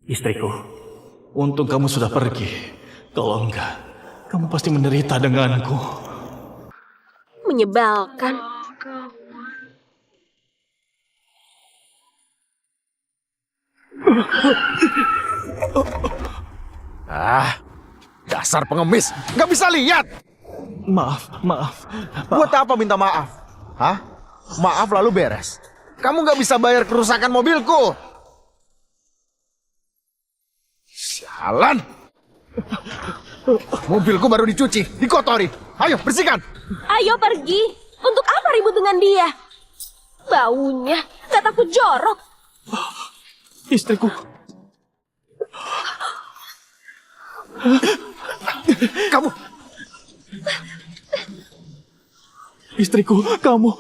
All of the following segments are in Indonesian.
Istriku, untung kamu sudah pergi. Kalau enggak, kamu pasti menderita denganku. Menyebalkan. Dasar pengemis, nggak bisa lihat. Maaf. Buat apa minta maaf? Hah? Maaf lalu beres. Kamu nggak bisa bayar kerusakan mobilku. Sialan. Mobilku baru dicuci, dikotori. Ayo, bersihkan. Ayo pergi. Untuk apa ribut dengan dia? Baunya, gak takut jorok. Istriku. Kamu. Istriku, kamu.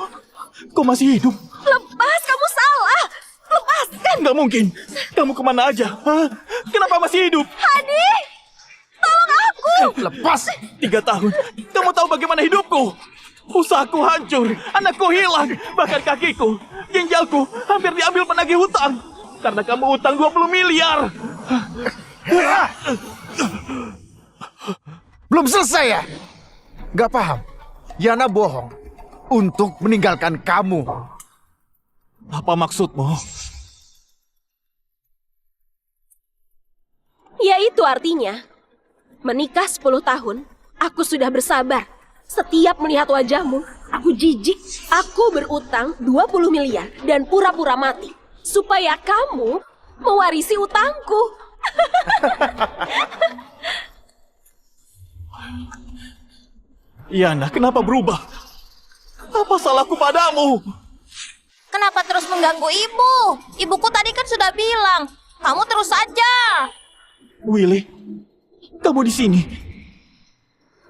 Kau masih hidup? Lepas, kamu salah. Lepaskan. Nggak mungkin. Kamu kemana aja? Hah? Kenapa masih hidup? Hadi, tolong aku. Lepas. 3 tahun. Kamu tahu bagaimana hidupku? Usahaku hancur, anakku hilang, bahkan kakiku, ginjalku hampir diambil penagih hutang. Karena kamu utang 20 miliar. Belum selesai ya? Gak paham. Yana bohong untuk meninggalkan kamu. Apa maksudmu? Ya itu artinya, menikah 10 tahun, aku sudah bersabar. Setiap melihat wajahmu, aku jijik. Aku berutang 20 miliar dan pura-pura mati. Supaya kamu mewarisi utangku. Yana, kenapa berubah? Apa salahku padamu? Kenapa terus mengganggu ibu? Ibuku tadi kan sudah bilang, kamu terus saja. Willy, kamu di sini.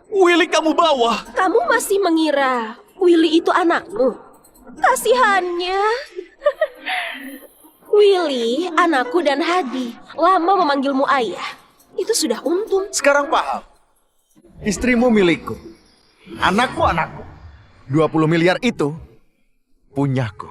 Willy kamu bawa. Kamu masih mengira Willy itu anakmu? Kasihannya. Willy, anakku dan Hadi, lama memanggilmu ayah. Itu sudah untung. Sekarang paham. Istrimu milikku. Anakmu anakku. 20 miliar itu punyaku.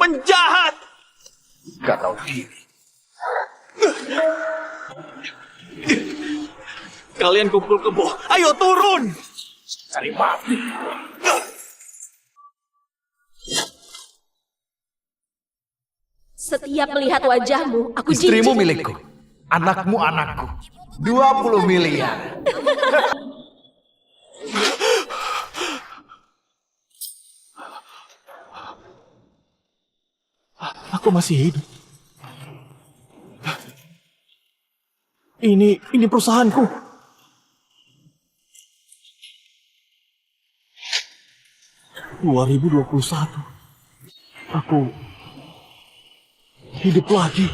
Penjahat! Gak tahu diri. Kalian kumpul kebo. Ayo turun! Cari mati. Setiap melihat wajahmu, aku jijik. Istrimu milikku. Anakmu anakku. 20 miliar. Aku masih hidup. Ini perusahaanku. ...2021. Aku hidup lagi.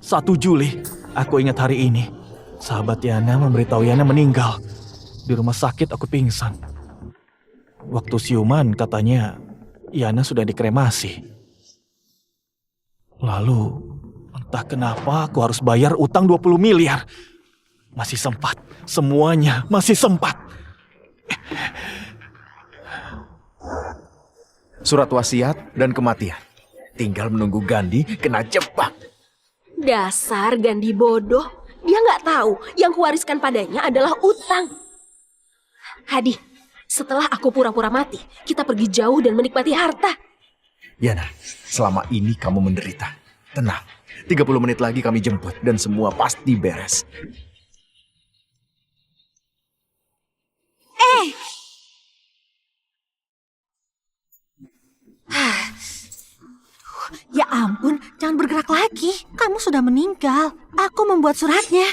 1 Juli, aku ingat hari ini. Sahabat Yana memberitahu Yana meninggal. Di rumah sakit aku pingsan. Waktu siuman katanya Yana sudah dikremasi. Lalu, entah kenapa aku harus bayar utang 20 miliar. Masih sempat. Semuanya masih sempat. Surat wasiat dan kematian. Tinggal menunggu Gandhi kena jebak. Dasar Gandhi bodoh. Dia nggak tahu yang kuwariskan padanya adalah utang. Hadi, setelah aku pura-pura mati, kita pergi jauh dan menikmati harta. Yana, selama ini kamu menderita. Tenang, 30 menit lagi kami jemput dan semua pasti beres. Ya ampun, jangan bergerak lagi. Kamu sudah meninggal. Aku membuat suratnya.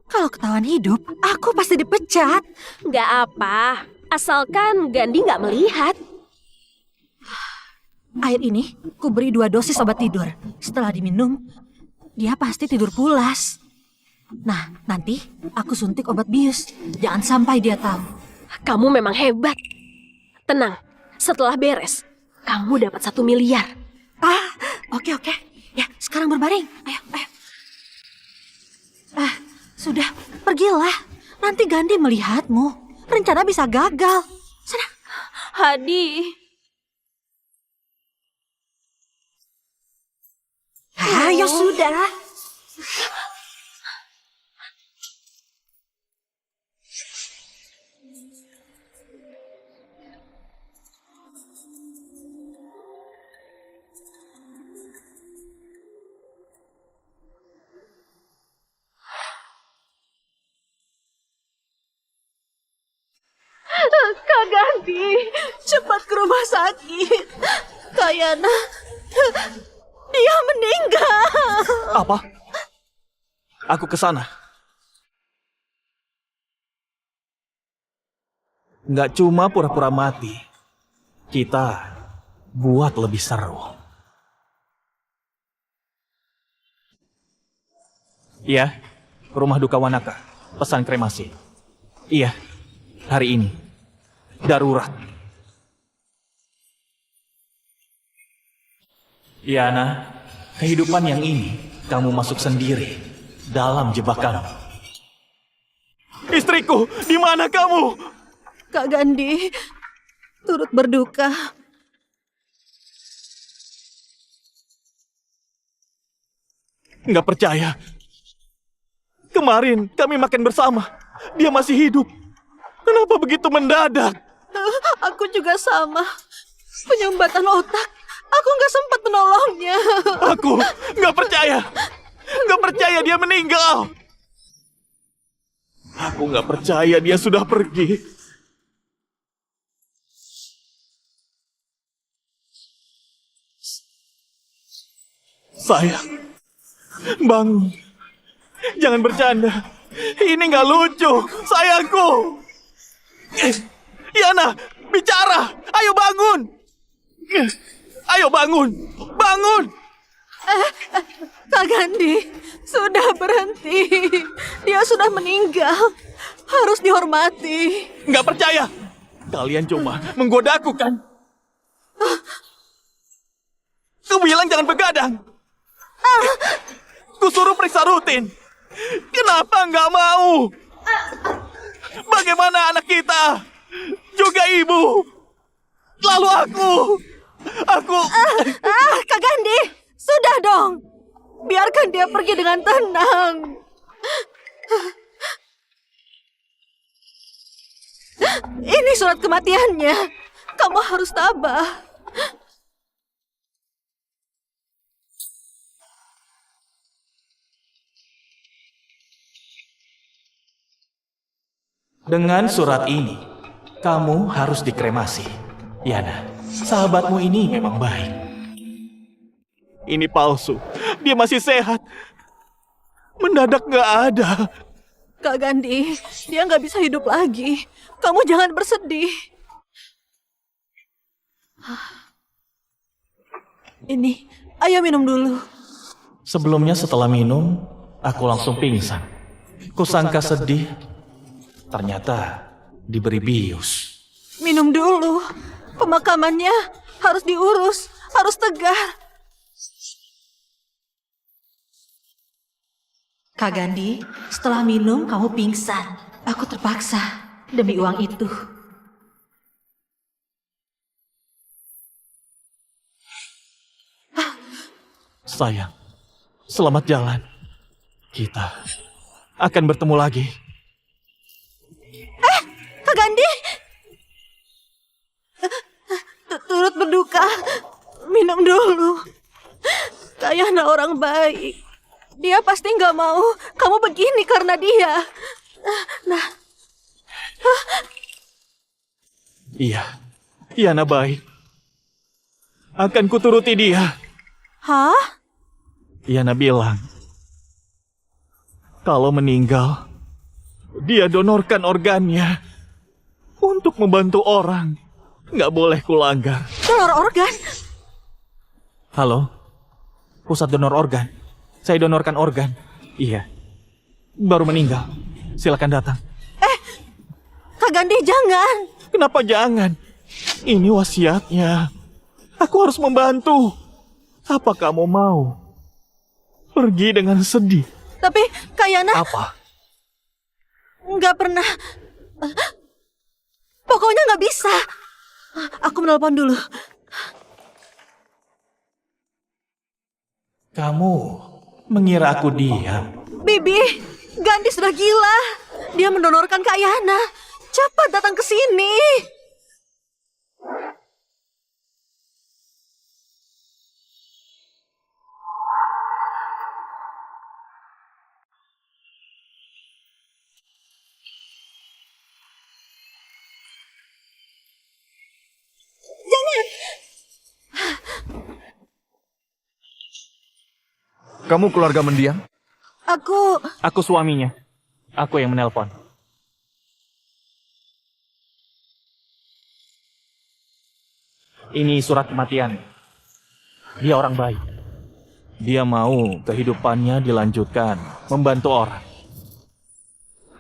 Kalau ketahuan hidup, aku pasti dipecat. Nggak apa, asalkan Gandhi nggak melihat. Air ini, ku beri 2 dosis obat tidur. Setelah diminum, dia pasti tidur pulas. Nah, nanti aku suntik obat bius. Jangan sampai dia tahu. Kamu memang hebat. Tenang, setelah beres, kamu dapat 1 miliar. Oke. Ya, sekarang berbaring. Ayo. Sudah, pergilah. Nanti Gandhi melihatmu. Rencana bisa gagal. Sana. Hadi. Ayo sudah. Kak Gandhi, cepat ke rumah sakit. Kayana, dia meninggal. Apa? Aku ke sana. Nggak cuma pura-pura mati. Kita buat lebih seru. Iya, rumah duka Wanaka. Pesan kremasi. Iya, hari ini. Darurat. Yana, kehidupan yang ini kamu masuk sendiri dalam jebakan. Istriku, di mana kamu? Kak Gandhi, turut berduka. Nggak percaya. Kemarin kami makan bersama. Dia masih hidup. Kenapa begitu mendadak? Aku juga sama. Penyumbatan otak. Aku nggak sempat menolongnya. Aku nggak percaya. Nggak percaya dia meninggal. Aku nggak percaya dia sudah pergi. Sayang, bangun. Jangan bercanda. Ini nggak lucu, sayangku. Yana, bicara. Ayo bangun. Ayo bangun. Bangun. Kak Gandhi, sudah berhenti. Dia sudah meninggal. Harus dihormati. Nggak percaya. Kalian cuma menggodaku kan? Kau bilang jangan begadang. Kusuruh periksa rutin. Kenapa nggak mau? Bagaimana anak kita? Juga ibu. Lalu aku. Kak Gandhi, sudah dong. Biarkan dia pergi dengan tenang. Ini surat kematiannya. Kamu harus tabah. Dengan surat ini, kamu harus dikremasi. Yana, sahabatmu ini memang baik. Ini palsu. Dia masih sehat. Mendadak nggak ada. Kak Gandhi, dia nggak bisa hidup lagi. Kamu jangan bersedih. Ini, ayo minum dulu. Sebelumnya setelah minum, aku langsung pingsan. Kusangka sedih. Ternyata diberi bius. Minum dulu. Pemakamannya harus diurus, harus tegar. Kak Gandhi, setelah minum kamu pingsan. Aku terpaksa demi uang itu. Sayang, selamat jalan. Kita akan bertemu lagi. Kak Gandhi! Turut berduka. Minum dulu. Kayaknya orang baik. Dia pasti nggak mau kamu begini karena dia. Nah. Iya, Yana baik. Akan kuturuti dia. Hah? Yana bilang, kalau meninggal, dia donorkan organnya untuk membantu orang. Nggak boleh kulanggar. Donor organ? Halo, pusat donor organ. Saya donorkan organ. Iya, baru meninggal. Silakan datang. Kak Gandhi, jangan. Kenapa jangan? Ini wasiatnya. Aku harus membantu. Apa kamu mau pergi dengan sedih? Tapi Kayana... Apa? Nggak pernah. Pokoknya nggak bisa. Aku menelpon dulu. Kamu mengira aku diam? Bibi, Gandhi sudah gila. Dia mendonorkan Kak Yana. Cepat datang ke sini. Kamu keluarga mendiang? Aku suaminya. Aku yang menelpon. Ini surat kematian. Dia orang baik. Dia mau kehidupannya dilanjutkan, membantu orang.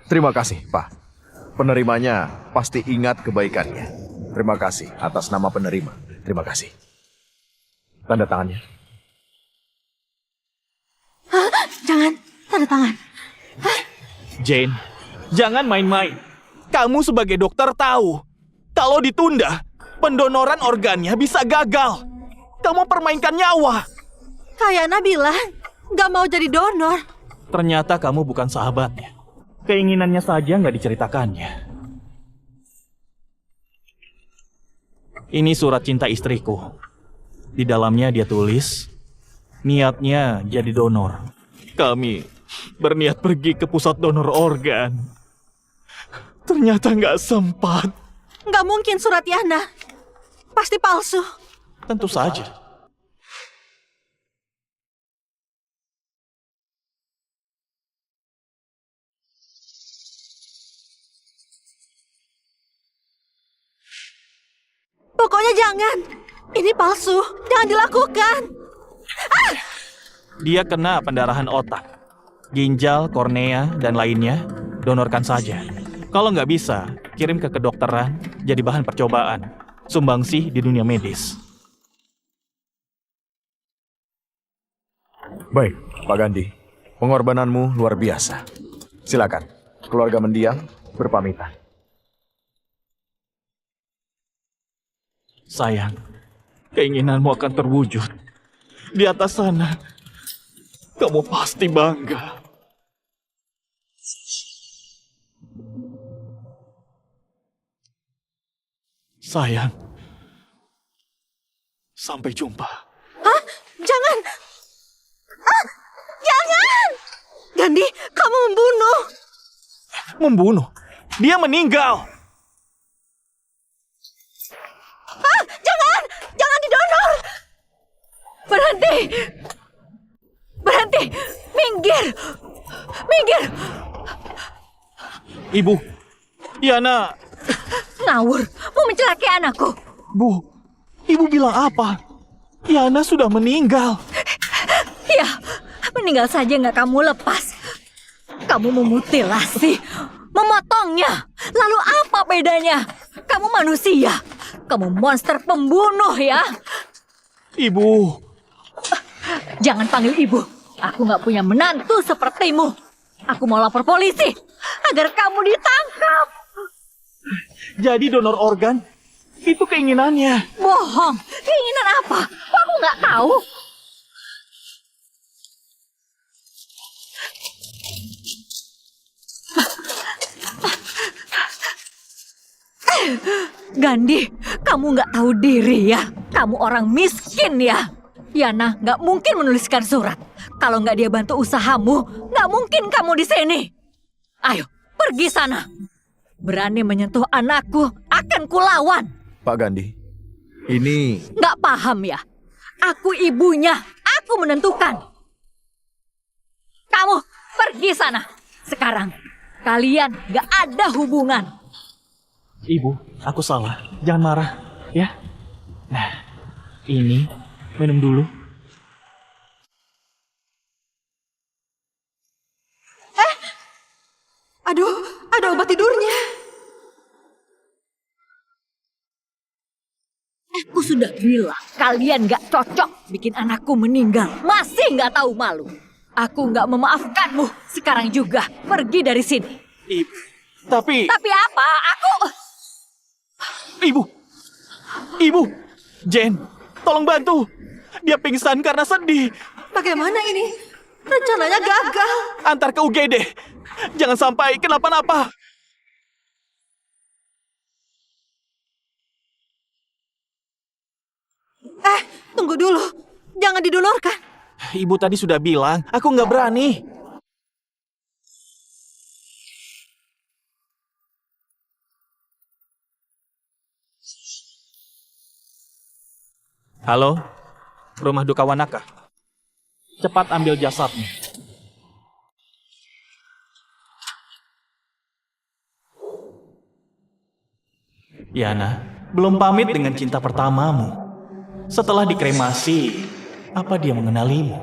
Terima kasih, Pak. Penerimanya pasti ingat kebaikannya. Terima kasih atas nama penerima. Terima kasih. Tanda tangannya. Jangan, tanda tangan. Jane, jangan main-main. Kamu sebagai dokter tahu, kalau ditunda, pendonoran organnya bisa gagal. Kamu permainkan nyawa. Kak Yana bilang nggak mau jadi donor. Ternyata kamu bukan sahabatnya. Keinginannya saja nggak diceritakannya. Ini surat cinta istriku. Di dalamnya dia tulis, niatnya jadi donor. Kami berniat pergi ke pusat donor organ. Ternyata nggak sempat. Nggak mungkin surat Yana. Pasti palsu. Tentu saja. Pokoknya jangan. Ini palsu. Jangan dilakukan. Dia kena pendarahan otak, ginjal, kornea, dan lainnya, donorkan saja. Kalau nggak bisa, kirim ke kedokteran, jadi bahan percobaan. Sumbangsih di dunia medis. Baik, Pak Gandhi. Pengorbananmu luar biasa. Silakan, keluarga mendiang berpamitan. Sayang, keinginanmu akan terwujud. Di atas sana, kamu pasti bangga. Sayang, sampai jumpa. Hah? Jangan. Jangan. Gandhi, kamu membunuh. Membunuh? Dia meninggal. Jangan. Jangan didonor. Berhenti. Berhenti. Minggir. Minggir. Ibu, Yana. Ngawur. Mau mencelakai anakku. Bu, ibu bilang apa? Yana sudah meninggal. Ya, meninggal saja nggak kamu lepas. Kamu memutilasi, memotongnya. Lalu apa bedanya? Kamu manusia. Kamu monster pembunuh ya. Ibu, Jangan panggil ibu. Aku nggak punya menantu sepertimu. Aku mau lapor polisi agar kamu ditangkap. jadi donor organ itu keinginannya. Bohong. Keinginan apa? Aku nggak tahu. Gandhi, kamu nggak tahu diri ya. Kamu orang miskin ya. Yana nggak mungkin menuliskan surat. Kalau nggak dia bantu usahamu, nggak mungkin kamu di sini. Ayo, pergi sana. Berani menyentuh anakku, akan kulawan. Pak Gandhi, ini... Nggak paham ya? Aku ibunya, aku menentukan. Kamu pergi sana. Sekarang, kalian nggak ada hubungan. Ibu, aku salah. Jangan marah, ya. Nah, ini minum dulu. Aduh, ada obat tidurnya. Aku sudah bilang, kalian gak cocok bikin anakku meninggal. Masih gak tahu malu. Aku gak memaafkanmu. Sekarang juga, pergi dari sini. Ibu, tapi Tapi apa? Aku... ibu, ibu, Jen, tolong bantu. Dia pingsan karena sedih. Bagaimana ini? Rencananya gagal. Antar ke UGD. Jangan sampai kenapa-napa. Tunggu dulu. Jangan didulurkan. Ibu tadi sudah bilang, aku nggak berani. Halo, rumah duka Wanaka. Cepat ambil jasadnya. Yana, belum pamit dengan cinta pertamamu. Setelah dikremasi, apa dia mengenalimu?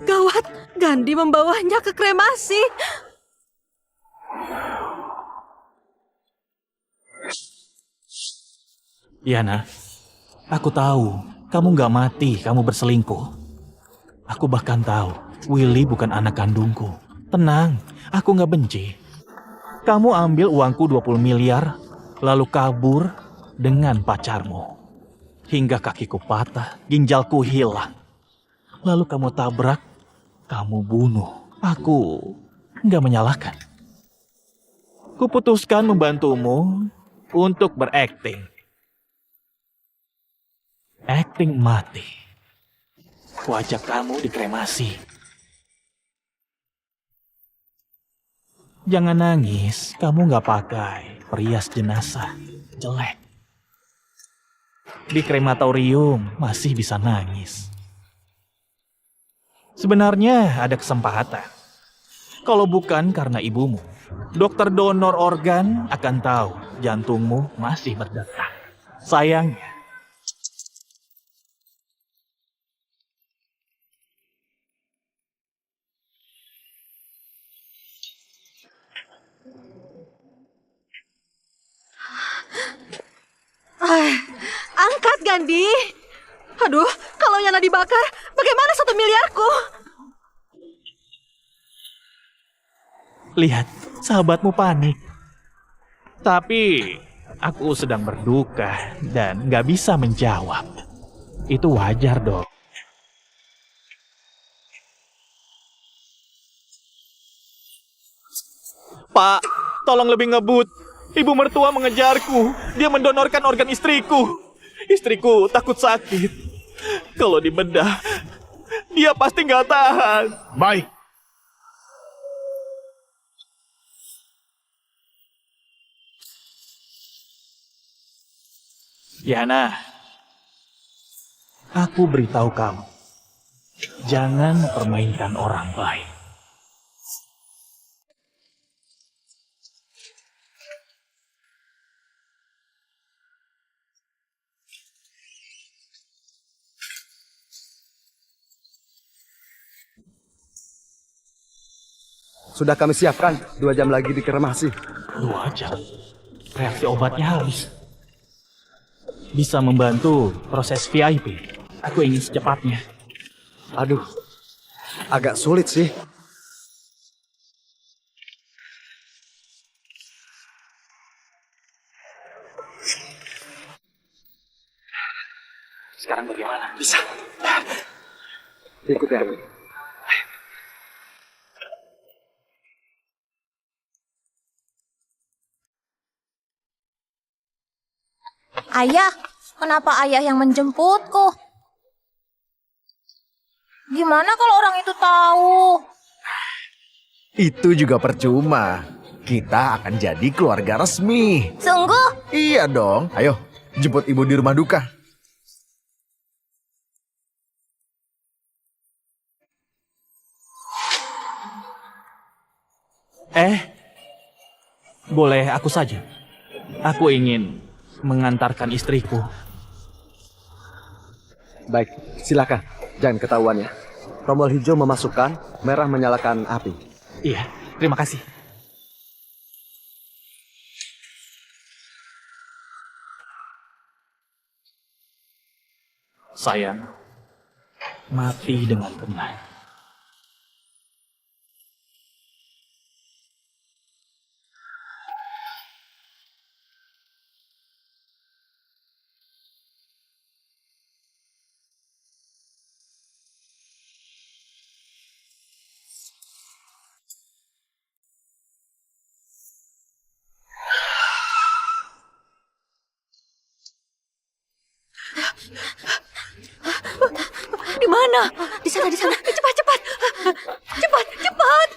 Gawat, Gandhi membawanya ke kremasi. Yana, aku tahu kamu gak mati, kamu berselingkuh. Aku bahkan tahu Willy bukan anak kandungku. Tenang, aku gak benci. Kamu ambil uangku 20 miliar, lalu kabur dengan pacarmu. Hingga kakiku patah, ginjalku hilang. Lalu kamu tabrak, kamu bunuh. Aku gak menyalahkan. Kuputuskan membantumu untuk berakting. Akting mati. Wajah kamu dikremasi. Jangan nangis, kamu gak pakai perias jenazah. Jelek. Di krematorium masih bisa nangis. Sebenarnya ada kesempatan. Kalau bukan karena ibumu, dokter donor organ akan tahu jantungmu masih berdetak. Sayangnya, Angkat, Gandhi. Aduh, kalau Yana dibakar, bagaimana 1 miliarku? lihat, sahabatmu panik. Tapi aku sedang berduka dan gak bisa menjawab. Itu wajar dong. Pak, tolong lebih ngebut. Ibu mertua mengejarku. Dia mendonorkan organ istriku. Istriku takut sakit. Kalau dibedah, dia pasti gak tahan. Baik. Yana, aku beritahu kamu. Jangan mempermainkan orang baik. Sudah kami siapkan, 2 jam lagi dikremasi. 2 jam. Reaksi obatnya habis. Bisa membantu proses VIP. Aku ingin secepatnya. Aduh, agak sulit sih. Sekarang bagaimana? Bisa. Ikut ya. Ayah, kenapa ayah yang menjemputku? Gimana kalau orang itu tahu? Itu juga percuma. Kita akan jadi keluarga resmi. Sungguh? Iya dong. Ayo, jemput ibu di rumah duka. Boleh aku saja. Aku ingin mengantarkan istriku. Baik, silakan. Jangan ketahuan ya. Tombol hijau memasukkan, merah menyalakan api. Iya, terima kasih. Sayang, mati dengan tenang. Di mana? Di sana, di sana. Cepat, cepat. Cepat, cepat.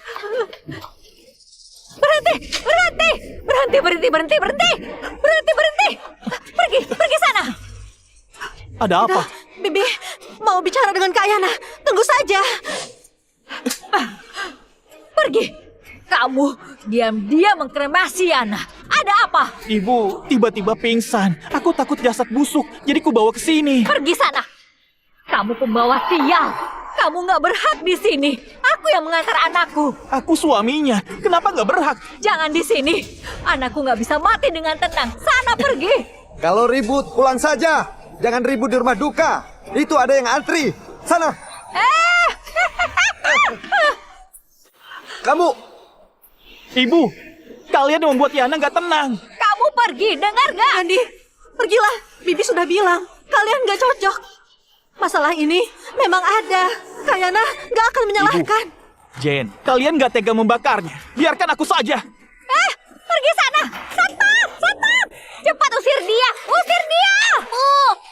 Berhenti, berhenti. Berhenti, berhenti, berhenti, berhenti. Berhenti, berhenti. Pergi, pergi sana. Ada apa? Bibi mau bicara dengan Kak Yana. Tunggu saja. Pergi. Kamu diam-diam mengkremasi Yana. Ada apa? Ibu tiba-tiba pingsan. Aku takut jasad busuk, jadi ku bawa ke sini. Pergi sana. Kamu pembawa sial. Kamu nggak berhak di sini. Aku yang mengantar anakku. Aku suaminya. Kenapa nggak berhak? Jangan di sini. Anakku nggak bisa mati dengan tenang. Sana pergi. Kalau ribut, pulang saja. Jangan ribut di rumah duka. Itu ada yang antri. Sana. Kamu. Ibu, kalian yang membuat Yana nggak tenang. Kamu pergi, dengar nggak? Andi, pergilah. Bibi sudah bilang kalian nggak cocok. Masalah ini memang ada. Kak Yana nggak akan menyalahkan. Jen, kalian nggak tega membakarnya. Biarkan aku saja. Pergi sana. Satpam, satpam. Cepat usir dia. Usir dia.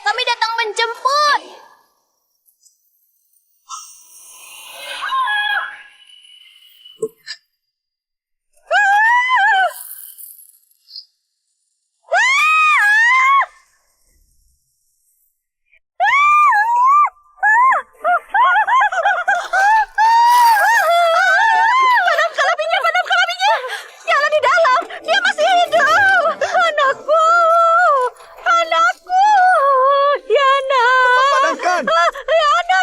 Kami datang menjemput. Yana di dalam. Dia masih hidup. Anakku. Anakku. Yana. Padamkan. Yana.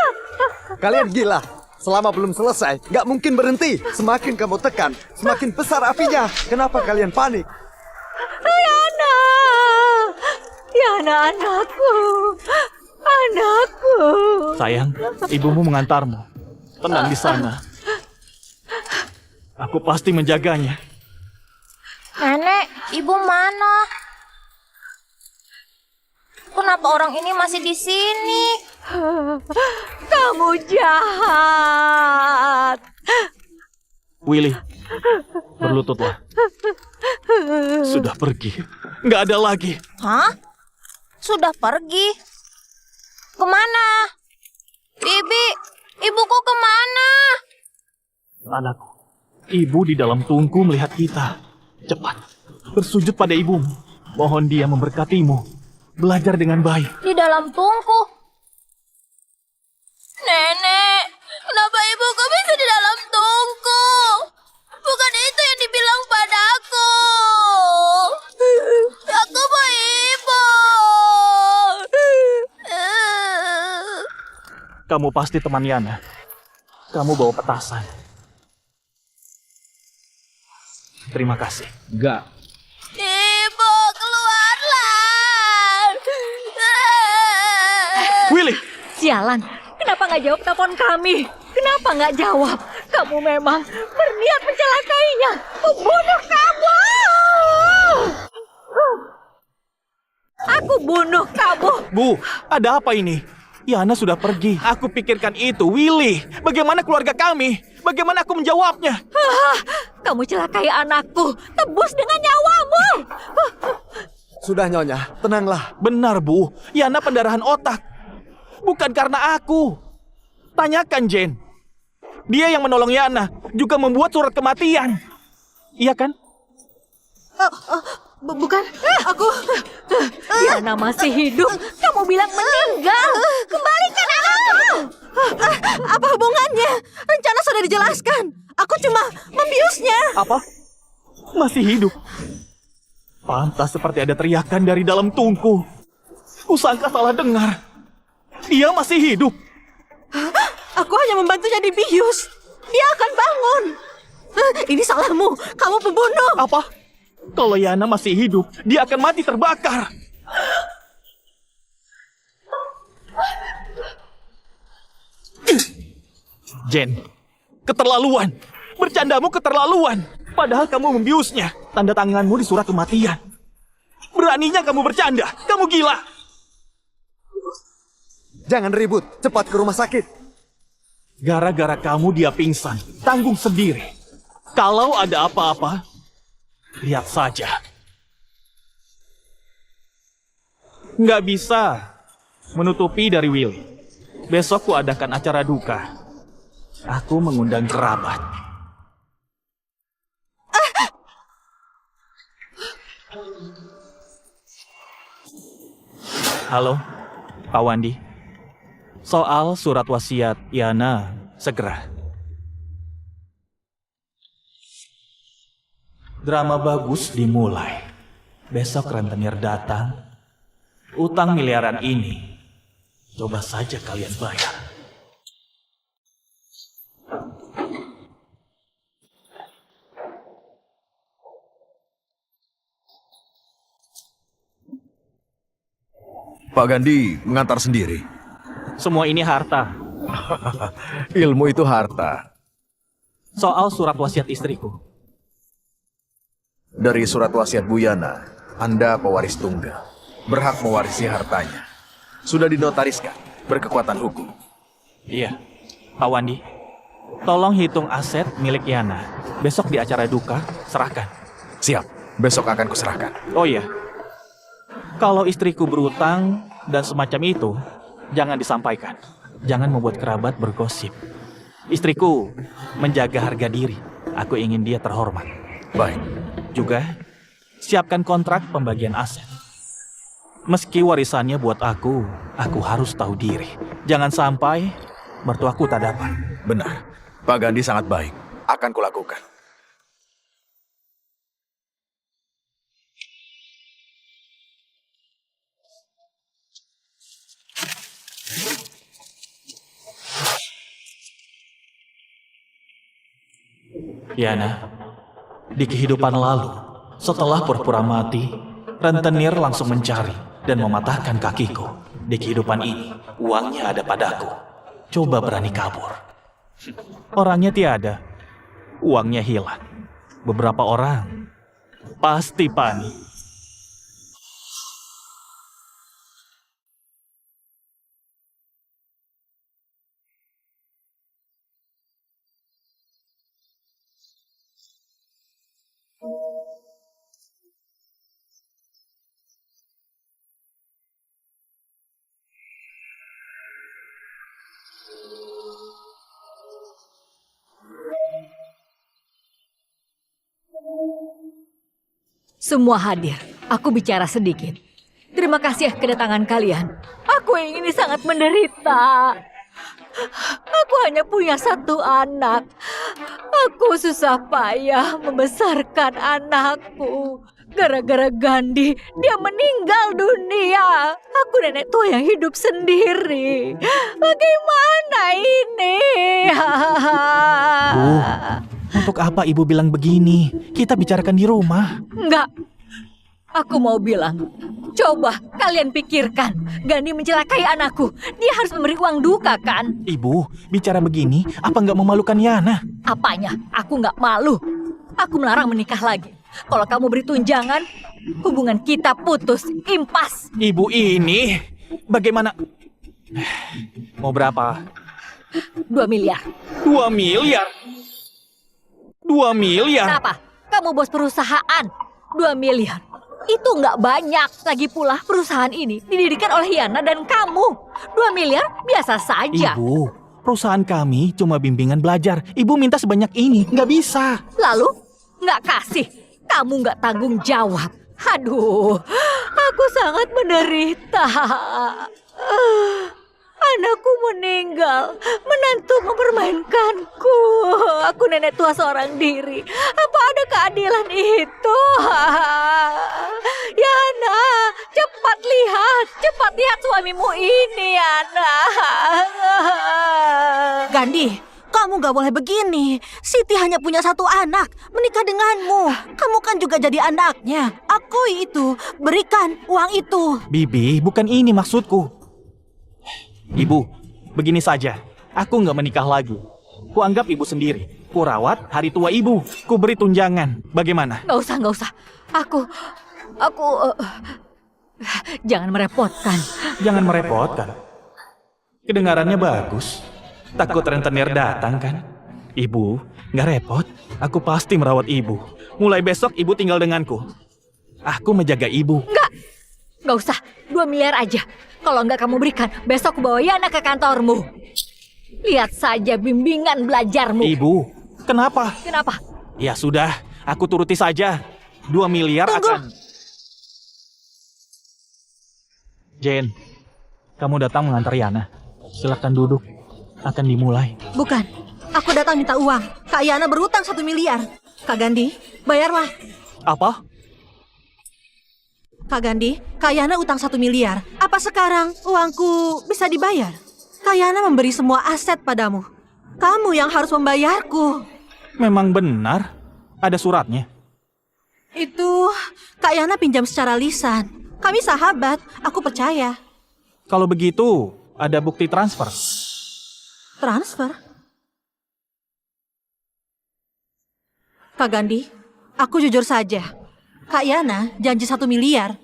Kalian gila. Selama belum selesai, nggak mungkin berhenti. Semakin kamu tekan, semakin besar apinya. Kenapa kalian panik? Yana. Yana anakku. Anakku. Sayang, ibumu mengantarmu. Tenang di sana. Aku pasti menjaganya. Nenek, ibu mana? Kenapa orang ini masih di sini? Kamu jahat. Willy, berlututlah. Sudah pergi. Nggak ada lagi. Hah? Sudah pergi? Kemana? Bibi, ibuku kemana? Anakku, ibu di dalam tungku melihat kita. Cepat, bersujud pada ibumu. Mohon dia memberkatimu. Belajar dengan baik. Di dalam tungku. Nenek, kenapa ibuku bisa di dalam tungku? Bukan itu yang dibilang padaku. Aku mau ibu. Kamu pasti teman Yana. Kamu bawa petasan. Terima kasih. Enggak. Ibu, keluarlah. Willy! Sialan, kenapa nggak jawab telepon kami? Kenapa nggak jawab? Kamu memang berniat mencelakainya, membunuh kamu. Aku bunuh kamu. Bu, ada apa ini? Yana sudah pergi. Aku pikirkan itu, Willy. Bagaimana keluarga kami? Bagaimana aku menjawabnya? Kamu celakai anakku, tebus dengan nyawamu. Sudah Nyonya, tenanglah. Benar, Bu. Yana pendarahan otak. Bukan karena aku. Tanyakan Jane. Dia yang menolong Yana, juga membuat surat kematian. Iya kan? Bukan, aku. Yana masih hidup. Kamu bilang meninggal. Kembalikan anakku. Apa hubungannya? Rencana sudah dijelaskan. Aku cuma membiusnya. Apa? Masih hidup. Pantas seperti ada teriakan dari dalam tungku. Kusangka salah dengar. Dia masih hidup. Aku hanya membantunya dibius. Dia akan bangun. Ini salahmu. Kamu pembunuh. Apa? Kalau Yana masih hidup, dia akan mati terbakar. Jen, keterlaluan. Bercandamu keterlaluan. Padahal kamu membiusnya. Tanda tanganmu di surat kematian. Beraninya kamu bercanda. Kamu gila. Jangan ribut, cepat ke rumah sakit. Gara-gara kamu dia pingsan. Tanggung sendiri. Kalau ada apa-apa, lihat saja. Nggak bisa menutupi dari Willy. Besok ku adakan acara duka. Aku mengundang kerabat. Halo, Pak Wandi. Soal surat wasiat Yana, segera. Drama bagus dimulai. Besok rentenir datang. Utang miliaran ini, coba saja kalian bayar. Pak Gandhi mengantar sendiri. Semua ini harta. Ilmu itu harta. Soal surat wasiat istriku. Dari surat wasiat Bu Yana, Anda pewaris tunggal. Berhak mewarisi hartanya. Sudah dinotariskan, berkekuatan hukum. Iya, Pak Wandi. Tolong hitung aset milik Yana. Besok di acara duka, serahkan. Siap, besok akan kuserahkan. Oh iya, kalau istriku berutang dan semacam itu, jangan disampaikan. Jangan membuat kerabat bergosip. Istriku menjaga harga diri. Aku ingin dia terhormat. Baik. Juga, siapkan kontrak pembagian aset. Meski warisannya buat aku harus tahu diri. Jangan sampai mertuaku tak dapat. Benar. Pak Gandhi sangat baik. Akan kulakukan. Yana, di kehidupan lalu, setelah pura-pura mati, rentenir langsung mencari dan mematahkan kakiku. Di kehidupan ini, uangnya ada padaku. Coba berani kabur. Orangnya tiada, uangnya hilang. Beberapa orang pasti panik. Semua hadir. Aku bicara sedikit. Terima kasih kedatangan kalian. Aku yang ini sangat menderita. Aku hanya punya satu anak. Aku susah payah membesarkan anakku. Gara-gara Gandhi, dia meninggal dunia. Aku nenek tua yang hidup sendiri. Bagaimana ini? Bu, untuk apa ibu bilang begini? Kita bicarakan di rumah. Enggak. Aku mau bilang, coba kalian pikirkan. Gandhi mencelakai anakku. Dia harus memberi uang duka kan? Ibu, bicara begini, apa nggak memalukan Yana? Apanya? Aku nggak malu. Aku melarang menikah lagi. Kalau kamu beri tunjangan, hubungan kita putus, impas. Ibu ini, bagaimana? Mau berapa? 2 miliar. 2 miliar? 2 miliar? Kenapa? Kamu bos perusahaan. 2 miliar. Itu nggak banyak. Lagi pula perusahaan ini didirikan oleh Yana dan kamu. 2 miliar biasa saja. Ibu, perusahaan kami cuma bimbingan belajar. Ibu minta sebanyak ini, nggak bisa. Lalu nggak kasih. Kamu nggak tanggung jawab. Aduh, aku sangat menderita. Anakku meninggal, menantu mempermainkanku. Aku nenek tua seorang diri. Apa ada keadilan itu? Yana, cepat lihat suamimu ini, Yana. Gandhi, kamu gak boleh begini. Siti hanya punya satu anak, menikah denganmu. Kamu kan juga jadi anaknya. Akui itu, berikan uang itu. Bibi, bukan ini maksudku. Ibu, begini saja. Aku nggak menikah lagi. Kuanggap ibu sendiri. Kurawat hari tua ibu. Ku beri tunjangan. Bagaimana? Nggak usah. Aku, jangan merepotkan. Jangan merepotkan. Kedengarannya bagus. Takut rentenir datang kan? Ibu, nggak repot. Aku pasti merawat ibu. Mulai besok ibu tinggal denganku. Aku menjaga ibu. Nggak usah, 2 miliar aja. Kalau nggak kamu berikan, besok aku bawa Yana ke kantormu. Lihat saja bimbingan belajarmu. Ibu, kenapa? Kenapa? Ya sudah, aku turuti saja. 2 miliar akan... Jane, kamu datang mengantar Yana. Silakan duduk. Akan dimulai. Bukan, aku datang minta uang. Kak Yana berutang 1 miliar. Kak Gandhi, bayarlah. Apa? Kak Gandhi, Kak Yana utang 1 miliar. Apa sekarang uangku bisa dibayar? Kak Yana memberi semua aset padamu. Kamu yang harus membayarku. Memang benar. Ada suratnya. Itu Kak Yana pinjam secara lisan. Kami sahabat, aku percaya. Kalau begitu, ada bukti transfer. Transfer? Kak Gandhi, aku jujur saja. Kak Yana janji 1 miliar.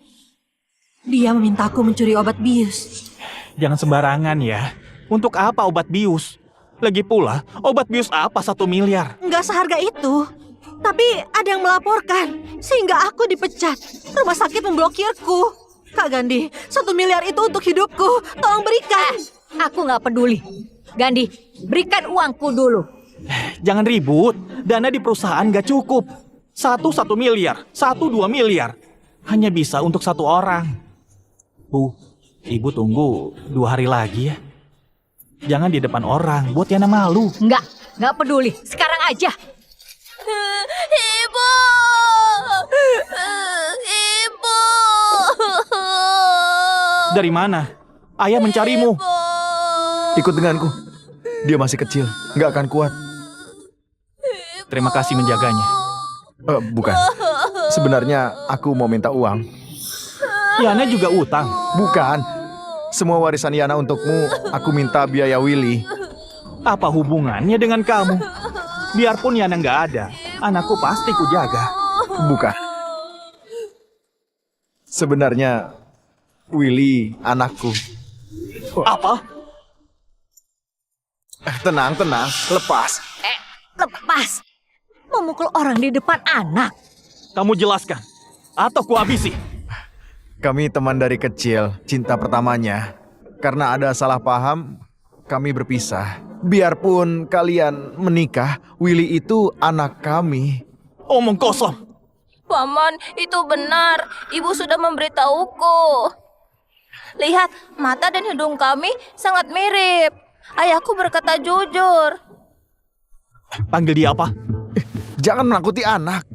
Dia memintaku mencuri obat bius. Jangan sembarangan ya. Untuk apa obat bius? Lagi pula, obat bius apa 1 miliar? Nggak seharga itu. Tapi ada yang melaporkan, sehingga aku dipecat. Rumah sakit memblokirku. Kak Gandhi, 1 miliar itu untuk hidupku. Tolong berikan. Aku nggak peduli. Gandhi, berikan uangku dulu. Jangan ribut. Dana di perusahaan gak cukup. 1 miliar, 2 miliar. Hanya bisa untuk 1 orang. Bu, ibu tunggu 2 hari lagi ya. Jangan di depan orang, buat Yana malu. Nggak peduli. Sekarang aja. Ibu! Ibu! Dari mana? Ayah mencarimu. Ikut denganku. Dia masih kecil, nggak akan kuat. Terima kasih menjaganya. Bukan. Sebenarnya aku mau minta uang. Yana juga utang. Bukan. Semua warisan Yana untukmu, aku minta biaya Willy. Apa hubungannya dengan kamu? Biarpun Yana nggak ada, anakku pasti kujaga. Bukan. Sebenarnya Willy anakku. Apa? Tenang, lepas. Lepas. Memukul orang di depan anak. Kamu jelaskan, atau kuhabisi. Kami teman dari kecil, cinta pertamanya. Karena ada salah paham, kami berpisah. Biarpun kalian menikah, Willy itu anak kami. Omong kosong. Paman, itu benar. Ibu sudah memberitahuku. Lihat, mata dan hidung kami sangat mirip. Ayahku berkata jujur. Panggil dia apa? Jangan menakuti anak.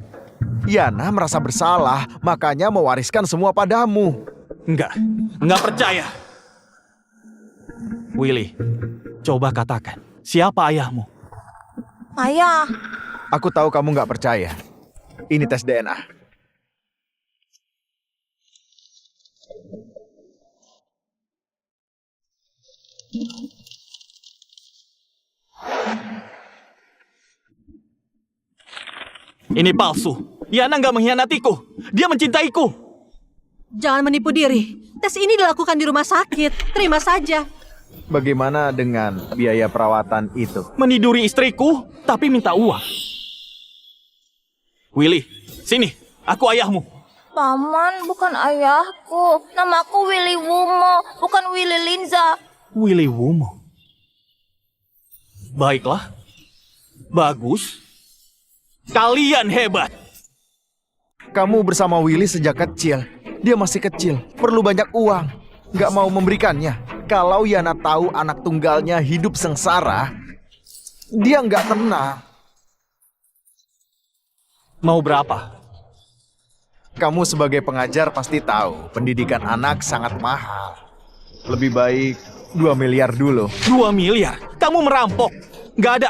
Yana merasa bersalah, makanya mewariskan semua padamu. Enggak percaya. Willy, coba katakan, siapa ayahmu? Ayah, Aku tahu kamu nggak percaya. Ini tes DNA. Ini palsu. Yana nggak mengkhianatiku. Dia mencintaiku. Jangan menipu diri. Tes ini dilakukan di rumah sakit. Terima saja. Bagaimana dengan biaya perawatan itu? Meniduri istriku, tapi minta uang. Willy, sini. Aku ayahmu. Paman bukan ayahku. Namaku Willy Wumo, bukan Willy Linza. Willy Wumo. Baiklah. Bagus. Kalian hebat. Kamu bersama Willy sejak kecil. Dia masih kecil, perlu banyak uang. Nggak mau memberikannya. Kalau Yana tahu anak tunggalnya hidup sengsara, dia nggak tenang. Mau berapa? Kamu sebagai pengajar pasti tahu, pendidikan anak sangat mahal. Lebih baik 2 miliar dulu. 2 miliar? Kamu merampok. Nggak ada.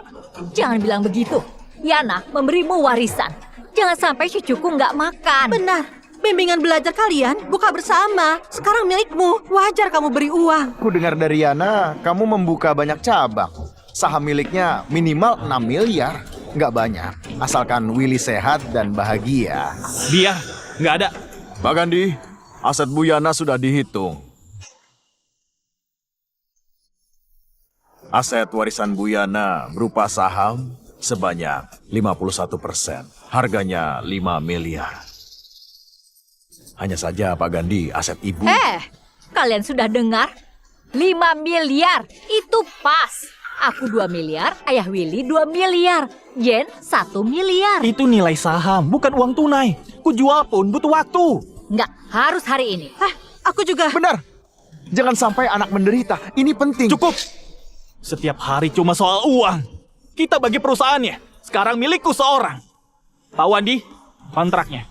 Jangan bilang begitu. Yana memberimu warisan. Jangan sampai cucuku nggak makan. Benar. Bimbingan belajar kalian buka bersama. Sekarang milikmu. Wajar kamu beri uang. Ku dengar dari Yana, kamu membuka banyak cabang. Saham miliknya minimal 6 miliar. Nggak banyak, asalkan Willy sehat dan bahagia. Biar, nggak ada. Pak Gandhi, aset Bu Yana sudah dihitung. Aset warisan Bu Yana berupa saham sebanyak 51%. Harganya 5 miliar. Hanya saja Pak Gandhi, aset Ibu... Kalian sudah dengar? 5 miliar, itu pas. Aku 2 miliar, Ayah Willy 2 miliar, Yen 1 miliar. Itu nilai saham, bukan uang tunai. Ku jual pun butuh waktu. Nggak, harus hari ini. Aku juga. Benar. Jangan sampai anak menderita. Ini penting. Cukup. Setiap hari cuma soal uang. Kita bagi perusahaannya. Sekarang milikku seorang. Pak Wandi, kontraknya.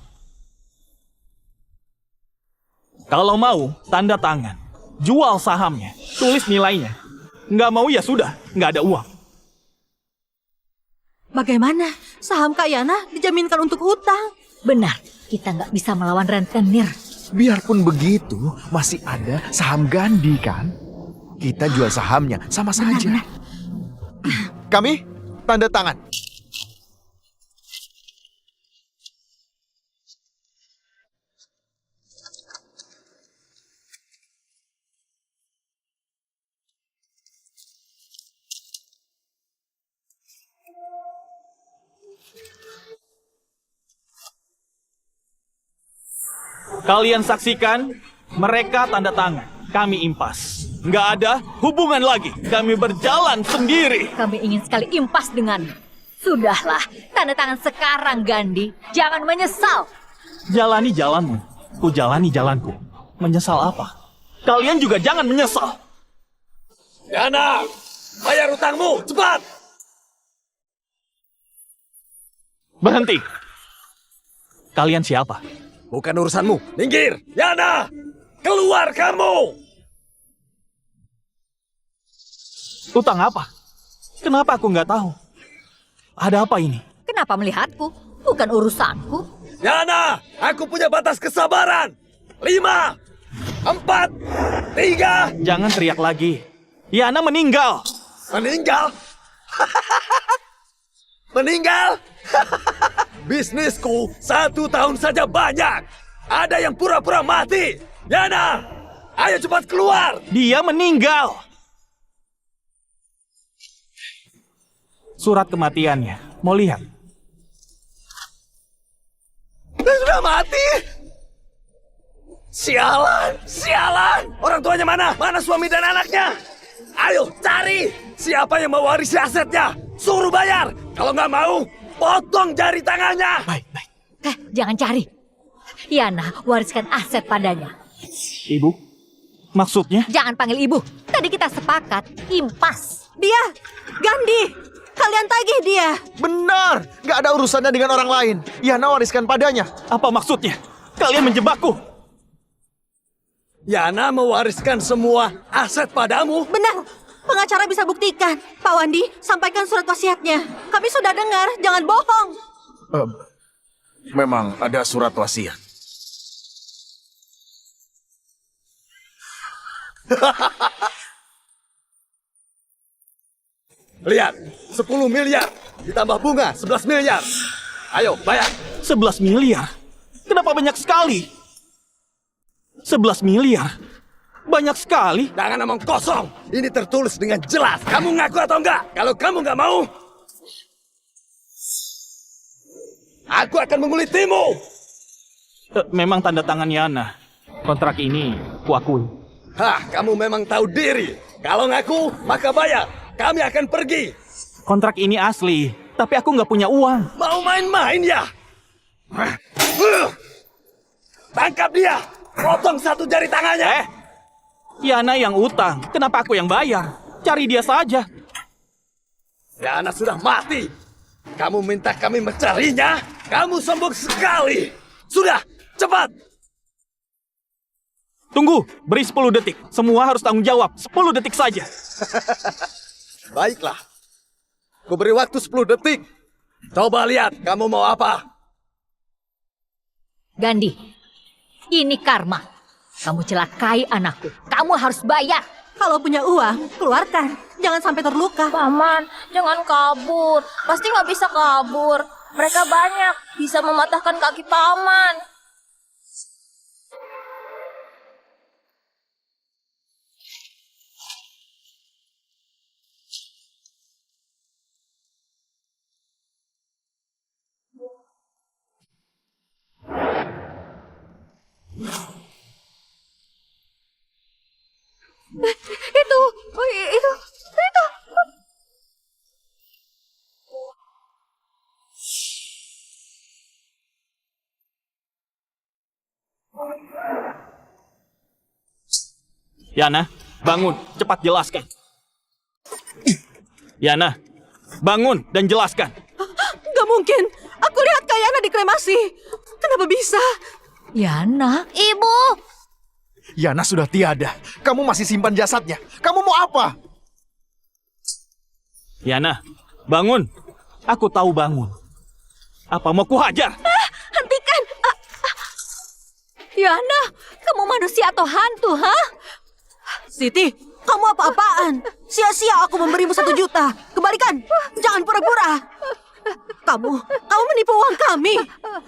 Kalau mau, tanda tangan. Jual sahamnya. Tulis nilainya. Nggak mau ya sudah, nggak ada uang. Bagaimana? Saham Kak Yana dijaminkan untuk utang. Benar, kita nggak bisa melawan rentenir. Biarpun begitu, masih ada saham Gandhi kan? Kita jual sahamnya, sama saja. Kami tanda tangan. Kalian saksikan, mereka tanda tangan. Kami impas. Nggak ada hubungan lagi. Kami berjalan sendiri. Kami ingin sekali impas denganmu. Sudahlah, tanda tangan sekarang, Gandhi. Jangan menyesal. Jalani jalanmu. Ku jalani jalanku. Menyesal apa? Kalian juga jangan menyesal. Yana, bayar utangmu, cepat! Berhenti. Kalian siapa? Bukan urusanmu, minggir! Yana, keluar kamu! Utang apa? Kenapa aku nggak tahu? Ada apa ini? Kenapa melihatku? Bukan urusanku. Yana, aku punya batas kesabaran. 5, 4, 3. Jangan teriak lagi. Yana meninggal. Meninggal? Meninggal? Bisnisku 1 tahun saja banyak. Ada yang pura-pura mati. Yana, ayo cepat keluar. Dia meninggal. Surat kematiannya. Mau lihat? Dia sudah mati. Sialan, sialan. Orang tuanya mana? Mana suami dan anaknya? Ayo cari. Siapa yang mewarisi asetnya? Suruh bayar. Kalau nggak mau, potong jari tangannya. Baik, baik. Jangan cari. Yana, wariskan aset padanya. Ibu, maksudnya? Jangan panggil ibu. Tadi kita sepakat, impas. Dia, Gandhi. Kalian tagih dia. Benar, nggak ada urusannya dengan orang lain. Yana wariskan padanya. Apa maksudnya? Kalian menjebakku. Yana mewariskan semua aset padamu. Benar. Pengacara bisa buktikan. Pak Wandi, sampaikan surat wasiatnya. Kami sudah dengar, jangan bohong. Memang ada surat wasiat. Lihat, 10 miliar ditambah bunga 11 miliar. Ayo, bayar. 11 miliar? Kenapa banyak sekali? 11 miliar? Banyak sekali. Jangan ngomong kosong. Ini tertulis dengan jelas. Kamu ngaku atau enggak? Kalau kamu enggak mau, aku akan mengulitimu. Memang tanda tangan Yana. Kontrak ini kuakui. Hah, kamu memang tahu diri. Kalau ngaku, maka bayar. Kami akan pergi. Kontrak ini asli, tapi aku nggak punya uang. Mau main-main ya? Tangkap dia. Potong 1 jari tangannya. Yana yang utang, kenapa aku yang bayar? Cari dia saja. Yana sudah mati. Kamu minta kami mencarinya? Kamu sombong sekali. Sudah, cepat. Tunggu, beri 10 detik. Semua harus tanggung jawab. 10 detik saja. Baiklah. Ku beri waktu 10 detik. Coba lihat, kamu mau apa? Gandhi, ini karma. Kamu celakai anakku. Kamu harus bayar. Kalau punya uang, keluarkan. Jangan sampai terluka. Paman, jangan kabur. Pasti nggak bisa kabur. Mereka banyak, bisa mematahkan kaki paman. Itu, oh, itu. Yana, bangun, cepat jelaskan. Yana, bangun dan jelaskan. Gak mungkin. Aku lihat Kak Yana dikremasi. Kenapa bisa? Yana, Ibu, Yana sudah tiada. Kamu masih simpan jasadnya. Kamu mau apa? Yana, bangun. Aku tahu bangun. Apa mau kuhajar? hentikan. Yana, kamu manusia atau hantu, ha? Siti, kamu apa-apaan? Sia-sia aku memberimu 1 juta. Kembalikan. Jangan pura-pura. Kamu menipu uang kami.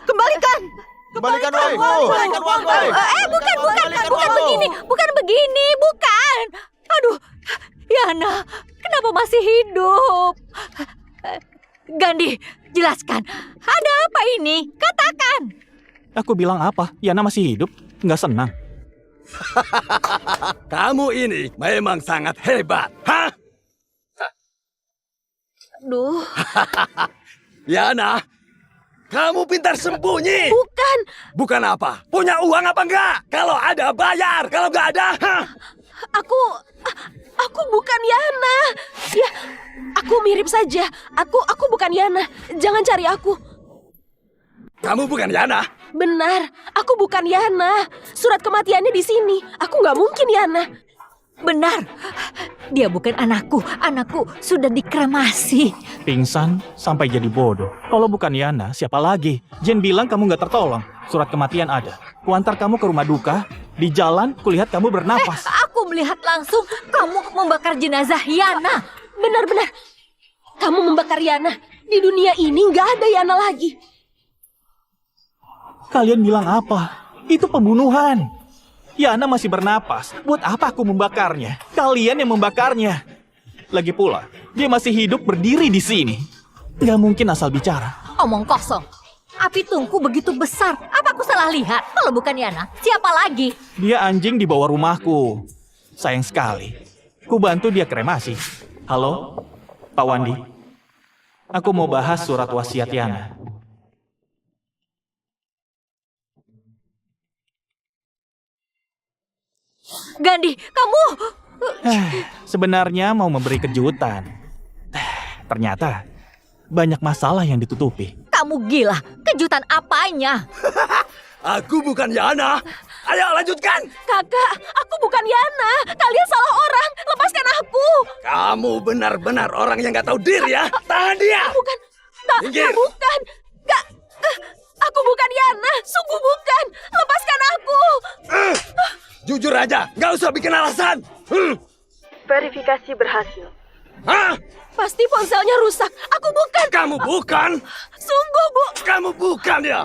Kembalikan. Kembalikan uangku. Kembalikan uangku. Bukan begini, bukan. Aduh, Yana, kenapa masih hidup? Gandhi, jelaskan. Ada apa ini? Katakan. Aku bilang apa? Yana masih hidup? Nggak senang. Kamu ini memang sangat hebat. Hah? Aduh, Yana, kamu pintar sembunyi. bukan. Bukan apa? Punya uang apa enggak? Kalau ada bayar, kalau enggak ada, hah? Aku bukan Yana. Ya, aku mirip saja. Aku bukan Yana. Jangan cari aku. Kamu bukan Yana. Benar, aku bukan Yana. Surat kematiannya di sini. Aku nggak mungkin Yana. Benar, dia bukan anakku. Anakku sudah dikremasi. Pingsan sampai jadi bodoh. Kalau bukan Yana, siapa lagi? Jen bilang kamu nggak tertolong. Surat kematian ada. Kuantar kamu ke rumah duka. Di jalan, kulihat kamu bernapas. Aku melihat langsung kamu membakar jenazah Yana. Benar-benar. Kamu membakar Yana. Di dunia ini nggak ada Yana lagi. Kalian bilang apa? Itu pembunuhan. Yana masih bernapas. Buat apa aku membakarnya? Kalian yang membakarnya. Lagi pula, dia masih hidup berdiri di sini. Nggak mungkin asal bicara. Omong kosong. Api tungku begitu besar. Apa aku salah lihat? Kalau bukan Yana, siapa lagi? Dia anjing di bawah rumahku. Sayang sekali. Ku bantu dia kremasi. Halo, Pak Wandi. Aku mau bahas surat wasiat Yana. Gandhi, kamu... Sebenarnya mau memberi kejutan. Ternyata banyak masalah yang ditutupi. Kamu gila. Kejutan apanya? Aku bukan Yana. Ayo lanjutkan. Kakak, aku bukan Yana. Kalian salah orang. Lepaskan aku. Kamu benar-benar orang yang gak tahu diri ya. Tahan dia. Bukan. Minggir. Bukan. Kak, aku bukan Yana. Sungguh bukan. Lepaskan aku. Jujur aja, gak usah bikin alasan. Verifikasi berhasil. Hah? Pasti ponselnya rusak. Aku bukan. Kamu bukan? Sungguh, Bu. Kamu bukan ya?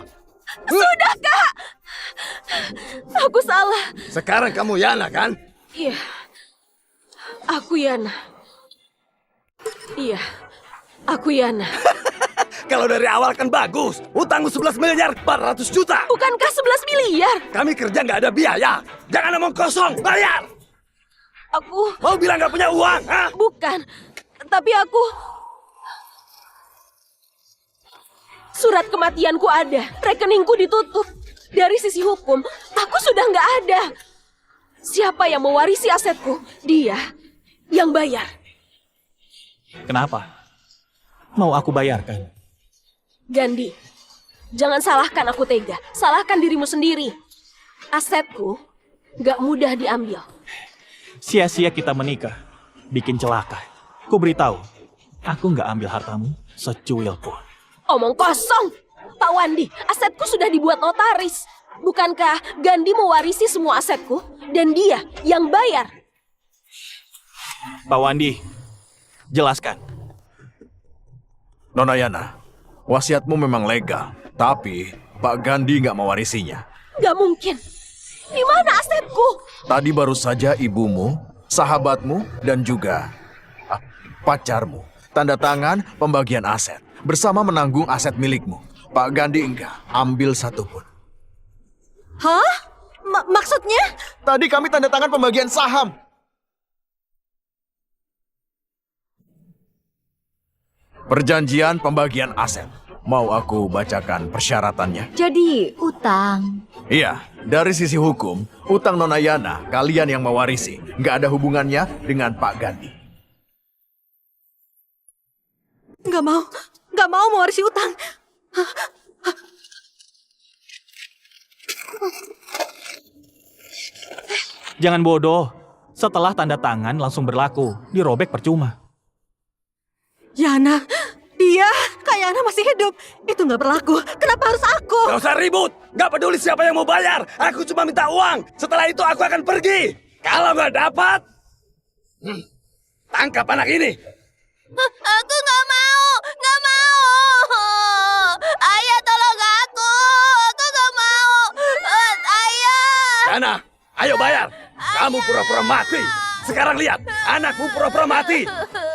Sudah, Kak. Aku salah. Sekarang kamu Yana kan? Iya. Aku Yana. Iya. Aku Yana. Kalau dari awal kan bagus. Utangmu 11 miliar 400 juta. Bukankah 11 miliar? Kami kerja nggak ada biaya. Jangan omong kosong, bayar. Aku Mau bilang nggak punya uang, hah? bukan. Tapi aku... Surat kematianku ada. Rekeningku ditutup. Dari sisi hukum, aku sudah nggak ada. Siapa yang mewarisi asetku? Dia yang bayar. Kenapa? Mau aku bayarkan? Gandhi, jangan salahkan aku tega. Salahkan dirimu sendiri. Asetku nggak mudah diambil. Sia-sia kita menikah. Bikin celaka. Ku beritahu, aku nggak ambil hartamu secuil pun. Omong kosong. Pak Wandi, asetku sudah dibuat notaris. Bukankah Gandhi mewarisi semua asetku? Dan dia yang bayar. Pak Wandi, Jelaskan. Nona Yana, wasiatmu memang legal, tapi Pak Gandhi nggak mewarisinya. Gak mungkin. Di mana asetku? Tadi baru saja ibumu, sahabatmu, dan juga pacarmu tanda tangan pembagian aset bersama menanggung aset milikmu. Pak Gandhi enggak ambil satupun. Hah? Maksudnya? Tadi kami tanda tangan pembagian saham. Perjanjian pembagian aset. Mau aku bacakan persyaratannya? Jadi, utang. Iya, dari sisi hukum, utang Nona Yana, kalian yang mewarisi. Nggak ada hubungannya dengan Pak Gandhi. Nggak mau mewarisi utang. Jangan bodoh. Setelah tanda tangan langsung berlaku. Dirobek percuma. Yana, dia kayak Yana masih hidup. Itu nggak berlaku. Kenapa harus aku? Gak usah ribut. Gak peduli siapa yang mau bayar. Aku cuma minta uang. Setelah itu aku akan pergi. Kalau nggak dapat, tangkap anak ini. Aku nggak mau, nggak mau. Ayah tolong aku nggak mau. Ayah. Yana, ayo bayar. Kamu pura-pura mati. Sekarang lihat, anakmu pura-pura mati.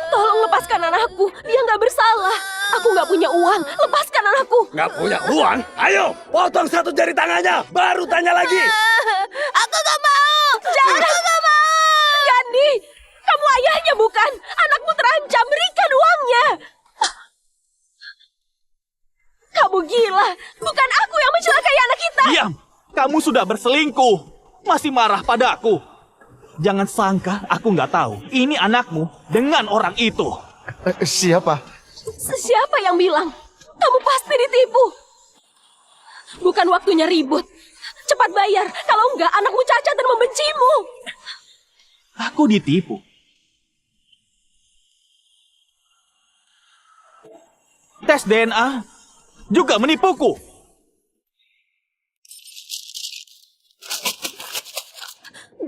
Tolong lepaskan anakku. Dia nggak bersalah. Aku nggak punya uang. Lepaskan anakku. Nggak punya uang? Ayo, potong satu jari tangannya. Baru tanya lagi. Aku nggak mau. Jangan. Aku nggak mau. Gandhi, kamu ayahnya bukan? Anakmu terancam. Berikan uangnya. Kamu gila. Bukan aku yang mencelakai anak kita. Diam! Kamu sudah berselingkuh. Masih marah padaku. Jangan sangka aku nggak tahu. Ini anakmu dengan orang itu. Siapa? Siapa yang bilang? Kamu pasti ditipu. Bukan waktunya ribut. Cepat bayar. Kalau enggak, anakmu cacat dan membencimu. Aku ditipu. Tes DNA juga menipuku.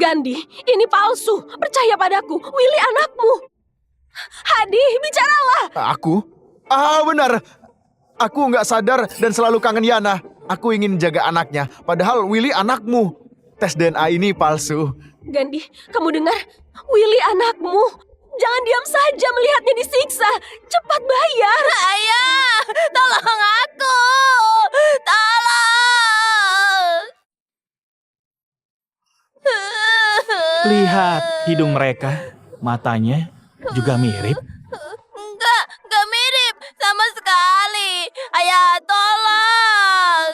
Gandhi, ini palsu. Percaya padaku. Willy anakmu. Hadi, bicaralah. Aku? Benar. Aku nggak sadar dan selalu kangen Yana. Aku ingin jaga anaknya, padahal Willy anakmu. Tes DNA ini palsu. Gandhi, kamu dengar? Willy anakmu. Jangan diam saja melihatnya disiksa. Cepat bayar. Ayah, tolong aku. Tolong. Lihat hidung mereka, matanya juga mirip. Enggak mirip sama sekali. Ayah, tolong.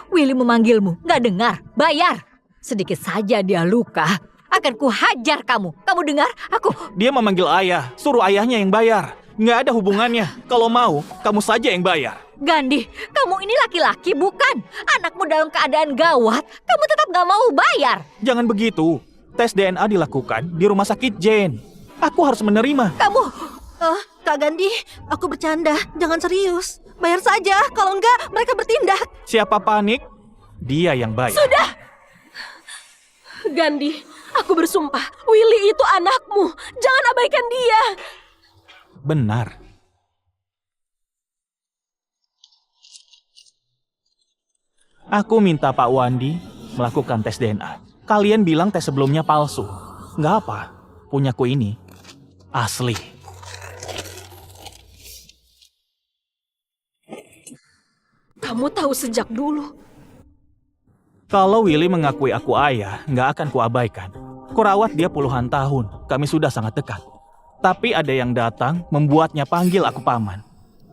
Willy memanggilmu, nggak dengar? Bayar. Sedikit saja dia luka, akan kuhajar kamu. Kamu dengar? Aku... Dia memanggil ayah, suruh ayahnya yang bayar. Nggak ada hubungannya. Kalau mau, kamu saja yang bayar. Gandhi, kamu ini laki-laki bukan? Anakmu dalam keadaan gawat, kamu tetap gak mau bayar. Jangan begitu. Tes DNA dilakukan di rumah sakit Jane. Aku harus menerima. Kamu... Kak Gandhi, aku bercanda. Jangan serius. Bayar saja. Kalau enggak, mereka bertindak. Siapa panik? Dia yang bayar. Sudah. Gandhi, aku bersumpah. Willy itu anakmu. Jangan abaikan dia. Benar. Aku minta Pak Wandi melakukan tes DNA. Kalian bilang tes sebelumnya palsu. Nggak apa, punyaku ini asli. Kamu tahu sejak dulu. Kalau Willy mengakui aku ayah, nggak akan kuabaikan. Kurawat dia puluhan tahun, kami sudah sangat dekat. Tapi ada yang datang membuatnya panggil aku paman.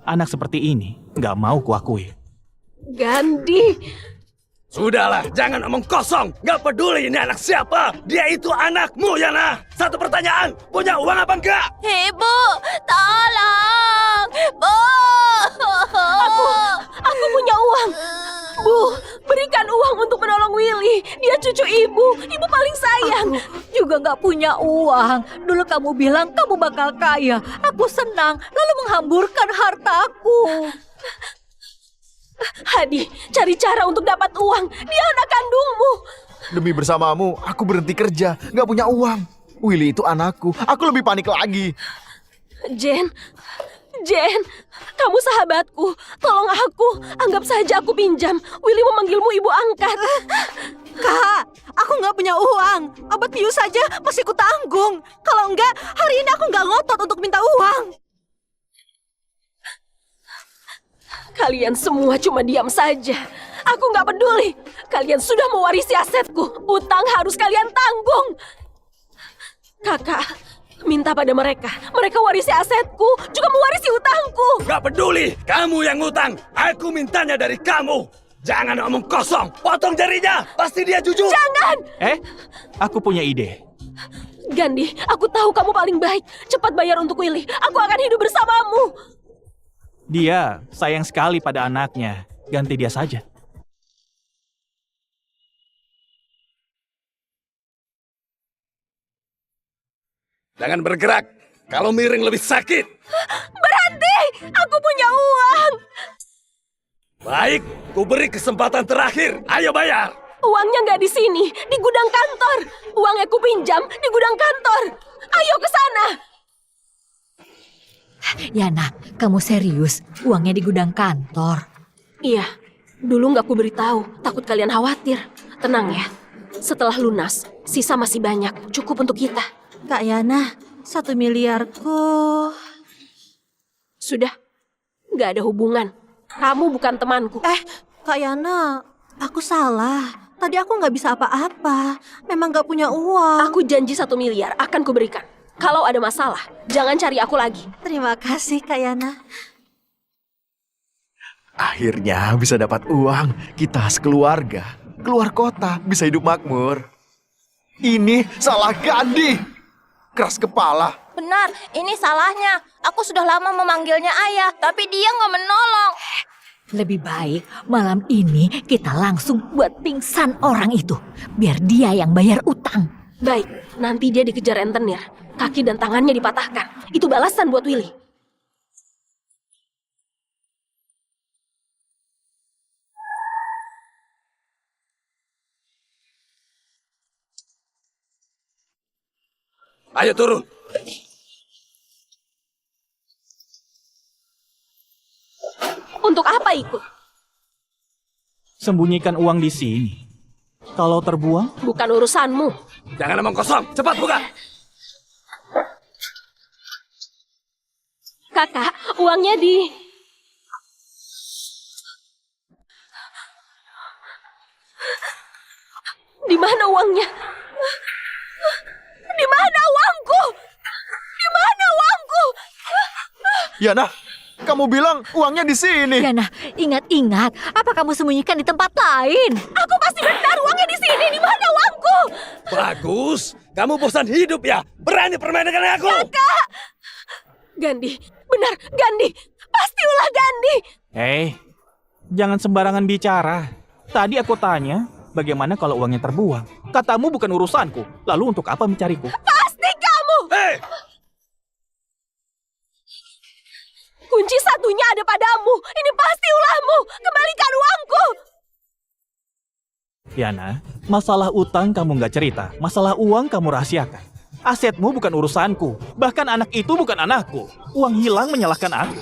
Anak seperti ini nggak mau kuakui. Gandhi. Sudahlah, jangan omong kosong. Gak peduli ini anak siapa. Dia itu anakmu, Yana. Satu pertanyaan, punya uang apa enggak? Ibu, tolong. Bu. Aku punya uang. Bu, berikan uang untuk menolong Willy. Dia cucu ibu. Ibu paling sayang. juga gak punya uang. Dulu kamu bilang kamu bakal kaya. Aku senang, lalu menghamburkan hartaku. Hadi, cari cara untuk dapat uang. Dia anak kandungmu. Demi bersamamu, aku berhenti kerja. Nggak punya uang. Willy itu anakku. Aku lebih panik lagi. Jen, kamu sahabatku. Tolong aku, anggap saja aku pinjam. Willy memanggilmu ibu angkat. Kak, aku nggak punya uang. Obat bius saja masih kutanggung. Kalau enggak, hari ini aku nggak ngotot untuk minta uang. Kalian semua cuma diam saja. Aku nggak peduli. Kalian sudah mewarisi asetku. Utang harus kalian tanggung. Kakak, minta pada mereka. Mereka warisi asetku, juga mewarisi utangku. Gak peduli, kamu yang ngutang. Aku mintanya dari kamu. Jangan ngomong kosong, potong jarinya. Pasti dia jujur. Jangan! Aku punya ide. Gandhi, aku tahu kamu paling baik. Cepat bayar untuk Willy. Aku akan hidup bersamamu. Dia sayang sekali pada anaknya. Ganti dia saja. Jangan bergerak. Kalau miring lebih sakit. Berhenti! Aku punya uang. Baik, ku beri kesempatan terakhir. Ayo bayar. Uangnya nggak di sini, di gudang kantor. Uangnya ku pinjam di gudang kantor. Ayo ke sana. Yana, kamu serius? Uangnya di gudang kantor. Iya, dulu nggak ku beritahu. Takut kalian khawatir. Tenang ya. Setelah lunas, sisa masih banyak. Cukup untuk kita. Kak Yana, 1 miliarku. Sudah, nggak ada hubungan. Kamu bukan temanku. Kak Yana, aku salah. Tadi aku nggak bisa apa-apa. Memang nggak punya uang. Aku janji 1 miliar akan kuberikan. Kalau ada masalah, jangan cari aku lagi. Terima kasih, Kak Yana. Akhirnya bisa dapat uang. Kita sekeluarga. Keluar kota, bisa hidup makmur. Ini salah Gandhi. Keras kepala. Benar, ini salahnya. Aku sudah lama memanggilnya ayah, tapi dia nggak menolong. Lebih baik malam ini kita langsung buat pingsan orang itu. Biar dia yang bayar utang. Baik, nanti dia dikejar rentenir. Kaki dan tangannya dipatahkan. Itu balasan buat Willy. Ayo turun. Untuk apa ikut? Sembunyikan uang di sini. Kalau terbuang, Bukan urusanmu. Jangan ngomong kosong. Cepat buka. Kakak, uangnya di... Di mana uangnya? Di mana uangku? Di mana uangku? Yana, kamu bilang uangnya di sini. Yana, ingat-ingat, apa kamu sembunyikan di tempat lain? Aku pasti benar uangnya di sini. Di mana uangku? Bagus. Kamu bosan hidup ya? Berani permain dengan aku? Gandhi, benar, Gandhi. Pasti ulah Gandhi. jangan sembarangan bicara. Tadi aku tanya, bagaimana kalau uangnya terbuang? Katamu bukan urusanku. Lalu untuk apa mencariku? Pasti kamu. Hei! Kunci satunya ada padamu. Ini pasti ulahmu. Kembalikan uangku. Yana, masalah utang kamu nggak cerita. Masalah uang kamu rahasiakan. Asetmu bukan urusanku. Bahkan anak itu bukan anakku. Uang hilang menyalahkan aku.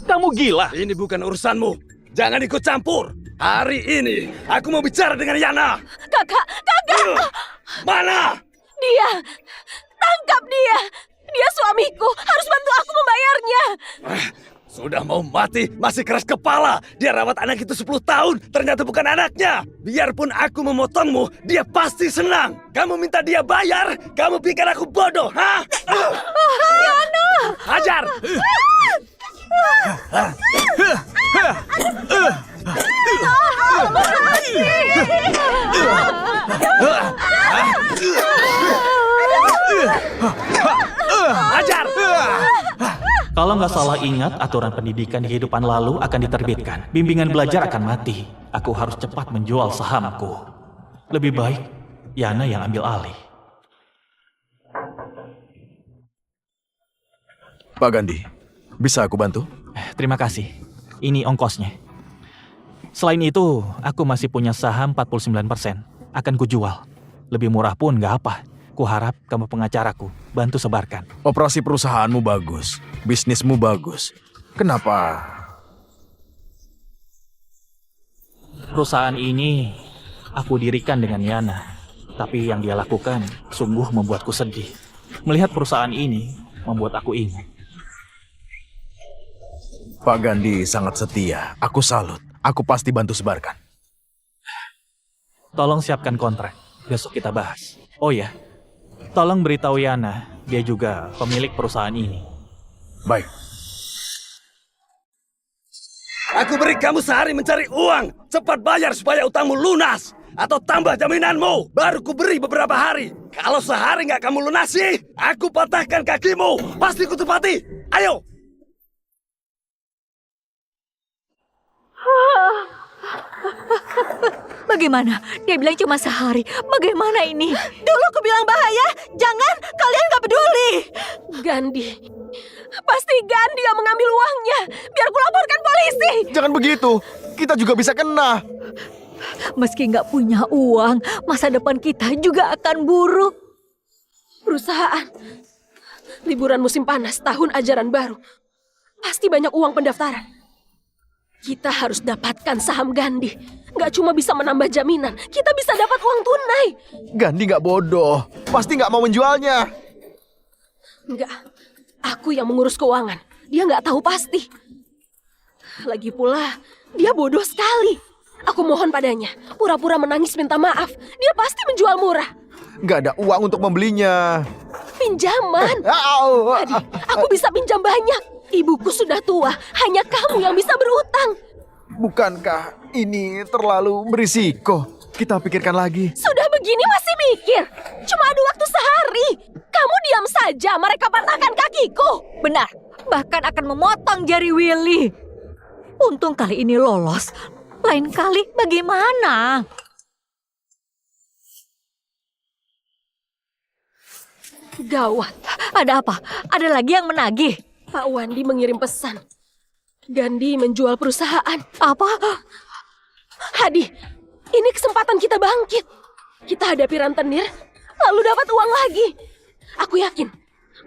Kamu gila. Ini bukan urusanmu. Jangan ikut campur. Hari ini aku mau bicara dengan Yana. Kakak. Mana? Dia. Tangkap dia. Dia suamiku. Harus bantu aku membayarnya. Sudah mau mati, masih keras kepala. Dia rawat anak itu 10 tahun, ternyata bukan anaknya. Biarpun aku memotongmu, dia pasti senang. Kamu minta dia bayar, kamu pikir aku bodoh, ha? Yana. Hajar! Hajar! Kalau nggak salah ingat, aturan pendidikan di kehidupan lalu akan diterbitkan. Bimbingan belajar akan mati. Aku harus cepat menjual sahamku. Lebih baik Yana yang ambil alih. Pak Gandhi, bisa aku bantu? Terima kasih. Ini ongkosnya. Selain itu, aku masih punya saham 49%. Akan kujual. Lebih murah pun nggak apa. Kuharap kamu pengacaraku, bantu sebarkan. Operasi perusahaanmu bagus, bisnismu bagus. Kenapa? Perusahaan ini aku dirikan dengan Yana, tapi yang dia lakukan sungguh membuatku sedih. Melihat perusahaan ini membuat aku ingat. Pak Gandhi sangat setia. Aku salut. Aku pasti bantu sebarkan. Tolong siapkan kontrak, besok kita bahas. Oh ya, tolong beritahu Yana, dia juga pemilik perusahaan ini. Baik. Aku beri kamu sehari mencari uang. Cepat bayar supaya utangmu lunas. Atau tambah jaminanmu. Baru ku beri beberapa hari. Kalau sehari nggak kamu lunasi, aku patahkan kakimu. Pasti ku tepati. Ayo. Bagaimana? Dia bilang cuma sehari. Bagaimana ini? Dulu aku bilang bahaya, jangan, kalian gak peduli. Gandhi. Pasti Gandhi yang mengambil uangnya. Biar ku laporkan polisi. Jangan begitu. Kita juga bisa kena. Meski nggak punya uang, masa depan kita juga akan buruk. Perusahaan. Liburan musim panas, tahun ajaran baru. Pasti banyak uang pendaftaran. Kita harus dapatkan saham Gandhi. Nggak cuma bisa menambah jaminan, kita bisa dapat uang tunai. Gandhi nggak bodoh. Pasti nggak mau menjualnya. Nggak, aku yang mengurus keuangan. Dia nggak tahu pasti. Lagi pula, dia bodoh sekali. Aku mohon padanya, pura-pura menangis minta maaf. Dia pasti menjual murah. Nggak ada uang untuk membelinya. Pinjaman. Au. Tadi, aku bisa pinjam banyak. Ibuku sudah tua, hanya kamu yang bisa berutang. Bukankah ini terlalu berisiko? Kita pikirkan lagi. Sudah begini masih mikir. Cuma ada waktu sehari. Kamu diam saja, mereka patahkan kakiku. Benar, bahkan akan memotong jari Willy. Untung kali ini lolos. Lain kali bagaimana? Gawat. Ada apa? Ada lagi yang menagih? Pak Wandi mengirim pesan. Gandhi menjual perusahaan. Apa? Hadi, ini kesempatan kita bangkit. Kita hadapi rentenir, lalu dapat uang lagi. Aku yakin,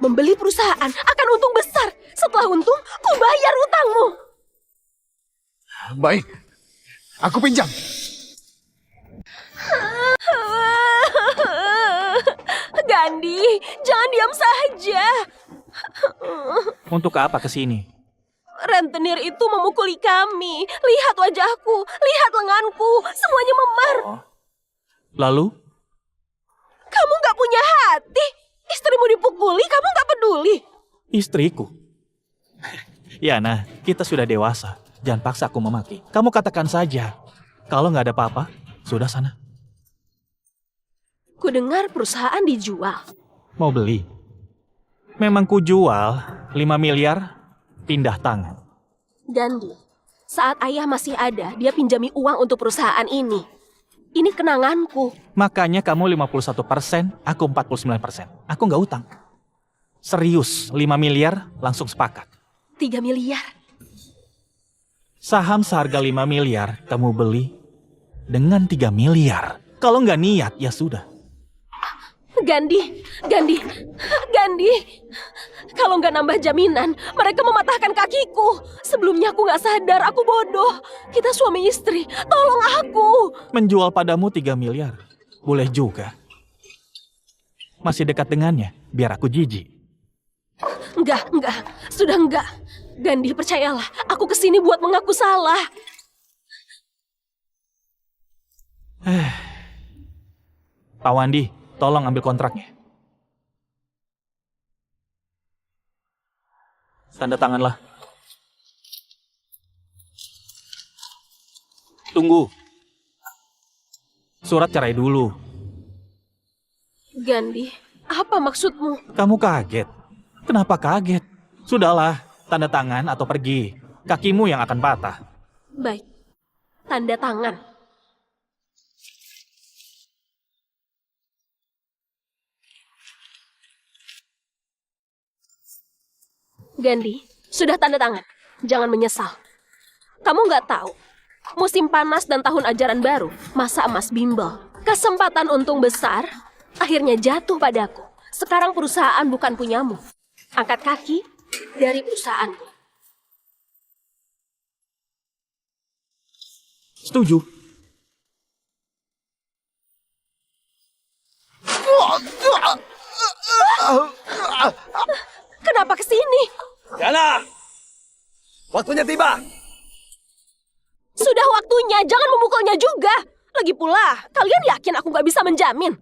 membeli perusahaan akan untung besar. Setelah untung, ku bayar utangmu. Baik. Aku pinjam. Gandhi, jangan diam saja. Untuk apa kesini? Rentenir itu memukuli kami. Lihat wajahku, lihat lenganku, semuanya memar. Lalu? Kamu gak punya hati. Istrimu dipukuli, kamu gak peduli. Istriku? Yana, kita sudah dewasa. Jangan paksa aku memaki. Kamu katakan saja. Kalau nggak ada apa-apa, sudah sana. Ku dengar perusahaan dijual. Mau beli? Memang ku jual 5 miliar, pindah tangan. Gandhi, saat ayah masih ada, dia pinjami uang untuk perusahaan ini. Ini kenanganku. Makanya kamu 51%, aku 49%. Aku nggak utang. Serius, 5 miliar langsung sepakat. 3 miliar. Saham seharga 5 miliar kamu beli dengan 3 miliar. Kalau nggak niat, ya sudah. Gandhi. Kalau nggak nambah jaminan, mereka mematahkan kakiku. Sebelumnya aku nggak sadar, aku bodoh. Kita suami istri, tolong aku. Menjual padamu 3 miliar. Boleh juga. Masih dekat dengannya, biar aku jijik. Enggak. Sudah enggak. Gandhi, percayalah. Aku kesini buat mengaku salah. Pak Wandi, tolong ambil kontraknya. Tanda tanganlah. Tunggu. Surat cerai dulu. Gandhi, apa maksudmu? Kamu kaget. Kenapa kaget? Sudahlah, tanda tangan atau pergi. Kakimu yang akan patah. Baik. Tanda tangan. Gandhi, sudah tanda tangan. Jangan menyesal. Kamu nggak tahu, musim panas dan tahun ajaran baru, masa emas bimbel. Kesempatan untung besar, akhirnya jatuh padaku. Sekarang perusahaan bukan punyamu. Angkat kaki dari perusahaanku. Setuju. Kenapa kesini? Yana! Waktunya tiba! Sudah waktunya, jangan memukulnya juga. Lagi pula, kalian yakin aku gak bisa menjamin?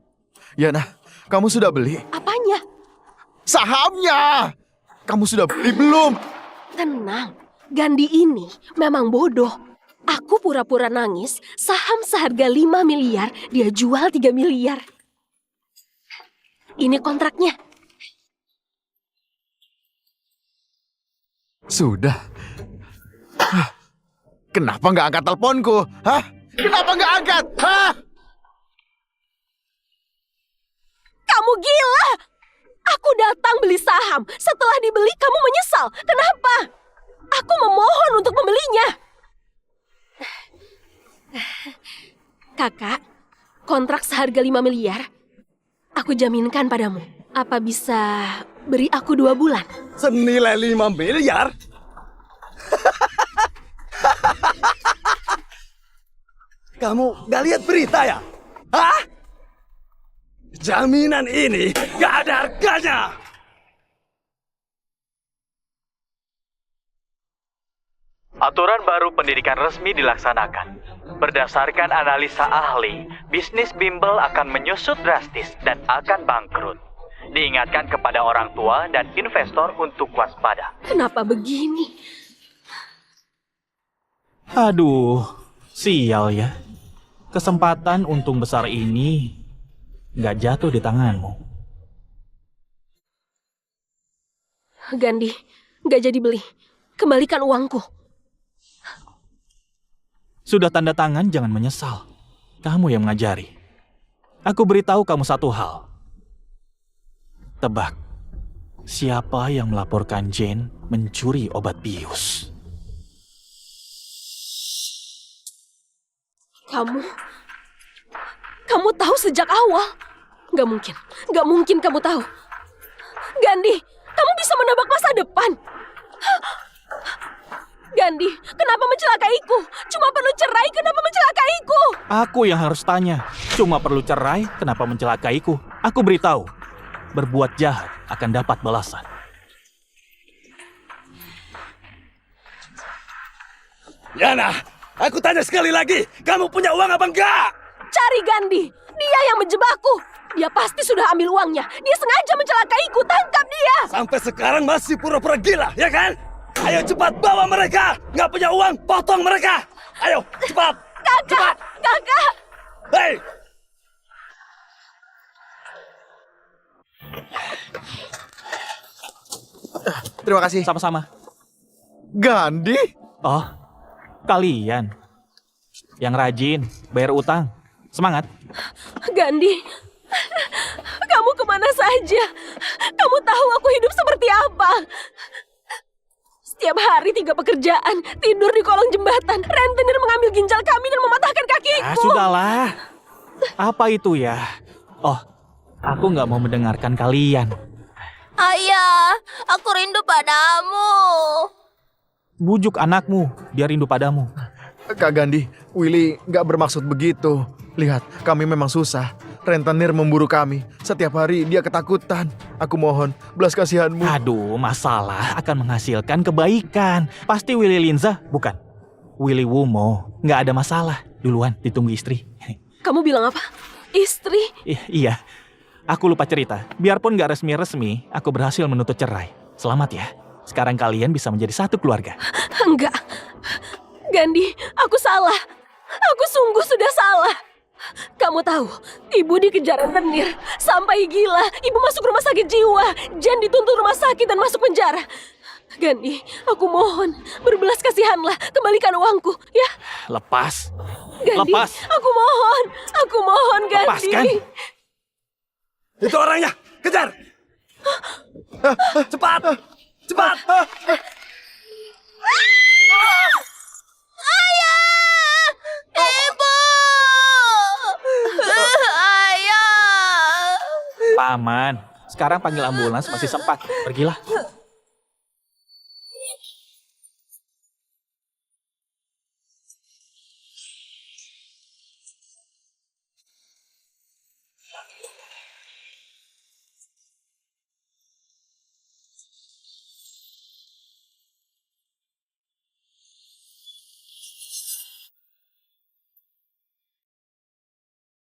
Yana, kamu sudah beli? Apanya? Sahamnya! Kamu sudah beli belum? Tenang, Gandhi ini memang bodoh. Aku pura-pura nangis, saham seharga 5 miliar, dia jual 3 miliar. Ini kontraknya. Sudah. Hah, kenapa nggak angkat teleponku? Hah? Kenapa nggak angkat? Hah? Kamu gila! Aku datang beli saham. Setelah dibeli, kamu menyesal. Kenapa? Aku memohon untuk membelinya. Kakak, kontrak seharga 5 miliar. Aku jaminkan padamu. Apa bisa beri aku 2 bulan? Senilai 5 miliar? Kamu gak lihat berita ya? Hah? Jaminan ini gak ada harganya. Aturan baru pendidikan resmi dilaksanakan. Berdasarkan analisa ahli, bisnis bimbel akan menyusut drastis dan akan bangkrut. Diingatkan kepada orang tua dan investor untuk waspada. Kenapa begini? Aduh, sial ya. Kesempatan untung besar ini nggak jatuh di tanganmu. Gandhi, nggak jadi beli. Kembalikan uangku. Sudah tanda tangan, jangan menyesal. Kamu yang mengajari. Aku beritahu kamu satu hal. Tebak, siapa yang melaporkan Jane mencuri obat bius? Kamu tahu sejak awal? Gak mungkin kamu tahu. Gandhi, kamu bisa menebak masa depan. Gandhi, kenapa mencelakaiku? Cuma perlu cerai, kenapa mencelakaiku? Aku yang harus tanya. Cuma perlu cerai, kenapa mencelakaiku? Aku beritahu, berbuat jahat akan dapat balasan. Yana, aku tanya sekali lagi, kamu punya uang apa enggak? Cari Gandhi, dia yang menjebakku. Dia pasti sudah ambil uangnya. Dia sengaja mencelakaiku, tangkap dia. Sampai sekarang masih pura-pura gila, ya kan? Ayo cepat bawa mereka. Nggak punya uang, potong mereka. Ayo, cepat. Kakak, kakak. Hei, Terima kasih. Sama-sama. Gandhi? Oh, kalian yang rajin bayar utang. Semangat. Gandhi, kamu kemana saja? Kamu tahu aku hidup seperti apa? Setiap hari 3 pekerjaan, tidur di kolong jembatan, rentenir mengambil ginjal kami dan mematahkan kakiku. Ah, sudahlah. Apa itu ya? Oh, aku nggak mau mendengarkan kalian. Ayah, aku rindu padamu. Bujuk anakmu, dia rindu padamu. Kak Gandhi, Willy nggak bermaksud begitu. Lihat, kami memang susah. Rentenir memburu kami. Setiap hari dia ketakutan. Aku mohon, belas kasihanmu. Aduh, masalah akan menghasilkan kebaikan. Pasti Willy Linza, bukan? Willy Wumo, nggak ada masalah. Duluan, ditunggu istri. Kamu bilang apa? Istri? Iya, aku lupa cerita. Biarpun nggak resmi-resmi, aku berhasil menuntut cerai. Selamat ya. Sekarang kalian bisa menjadi satu keluarga. Enggak. Gandhi, aku salah. Aku sungguh sudah salah. Kamu tahu, ibu dikejar rentenir. Sampai gila, ibu masuk rumah sakit jiwa. Jen dituntut rumah sakit dan masuk penjara. Gandhi, aku mohon, berbelas kasihanlah. Kembalikan uangku, ya. Lepas. Gandhi, Lepas. aku mohon Gandhi. Lepaskan. itu orangnya, kejar. Cepat, cepat. Ibu! Ayah! Paman, sekarang panggil ambulans masih sempat. Pergilah.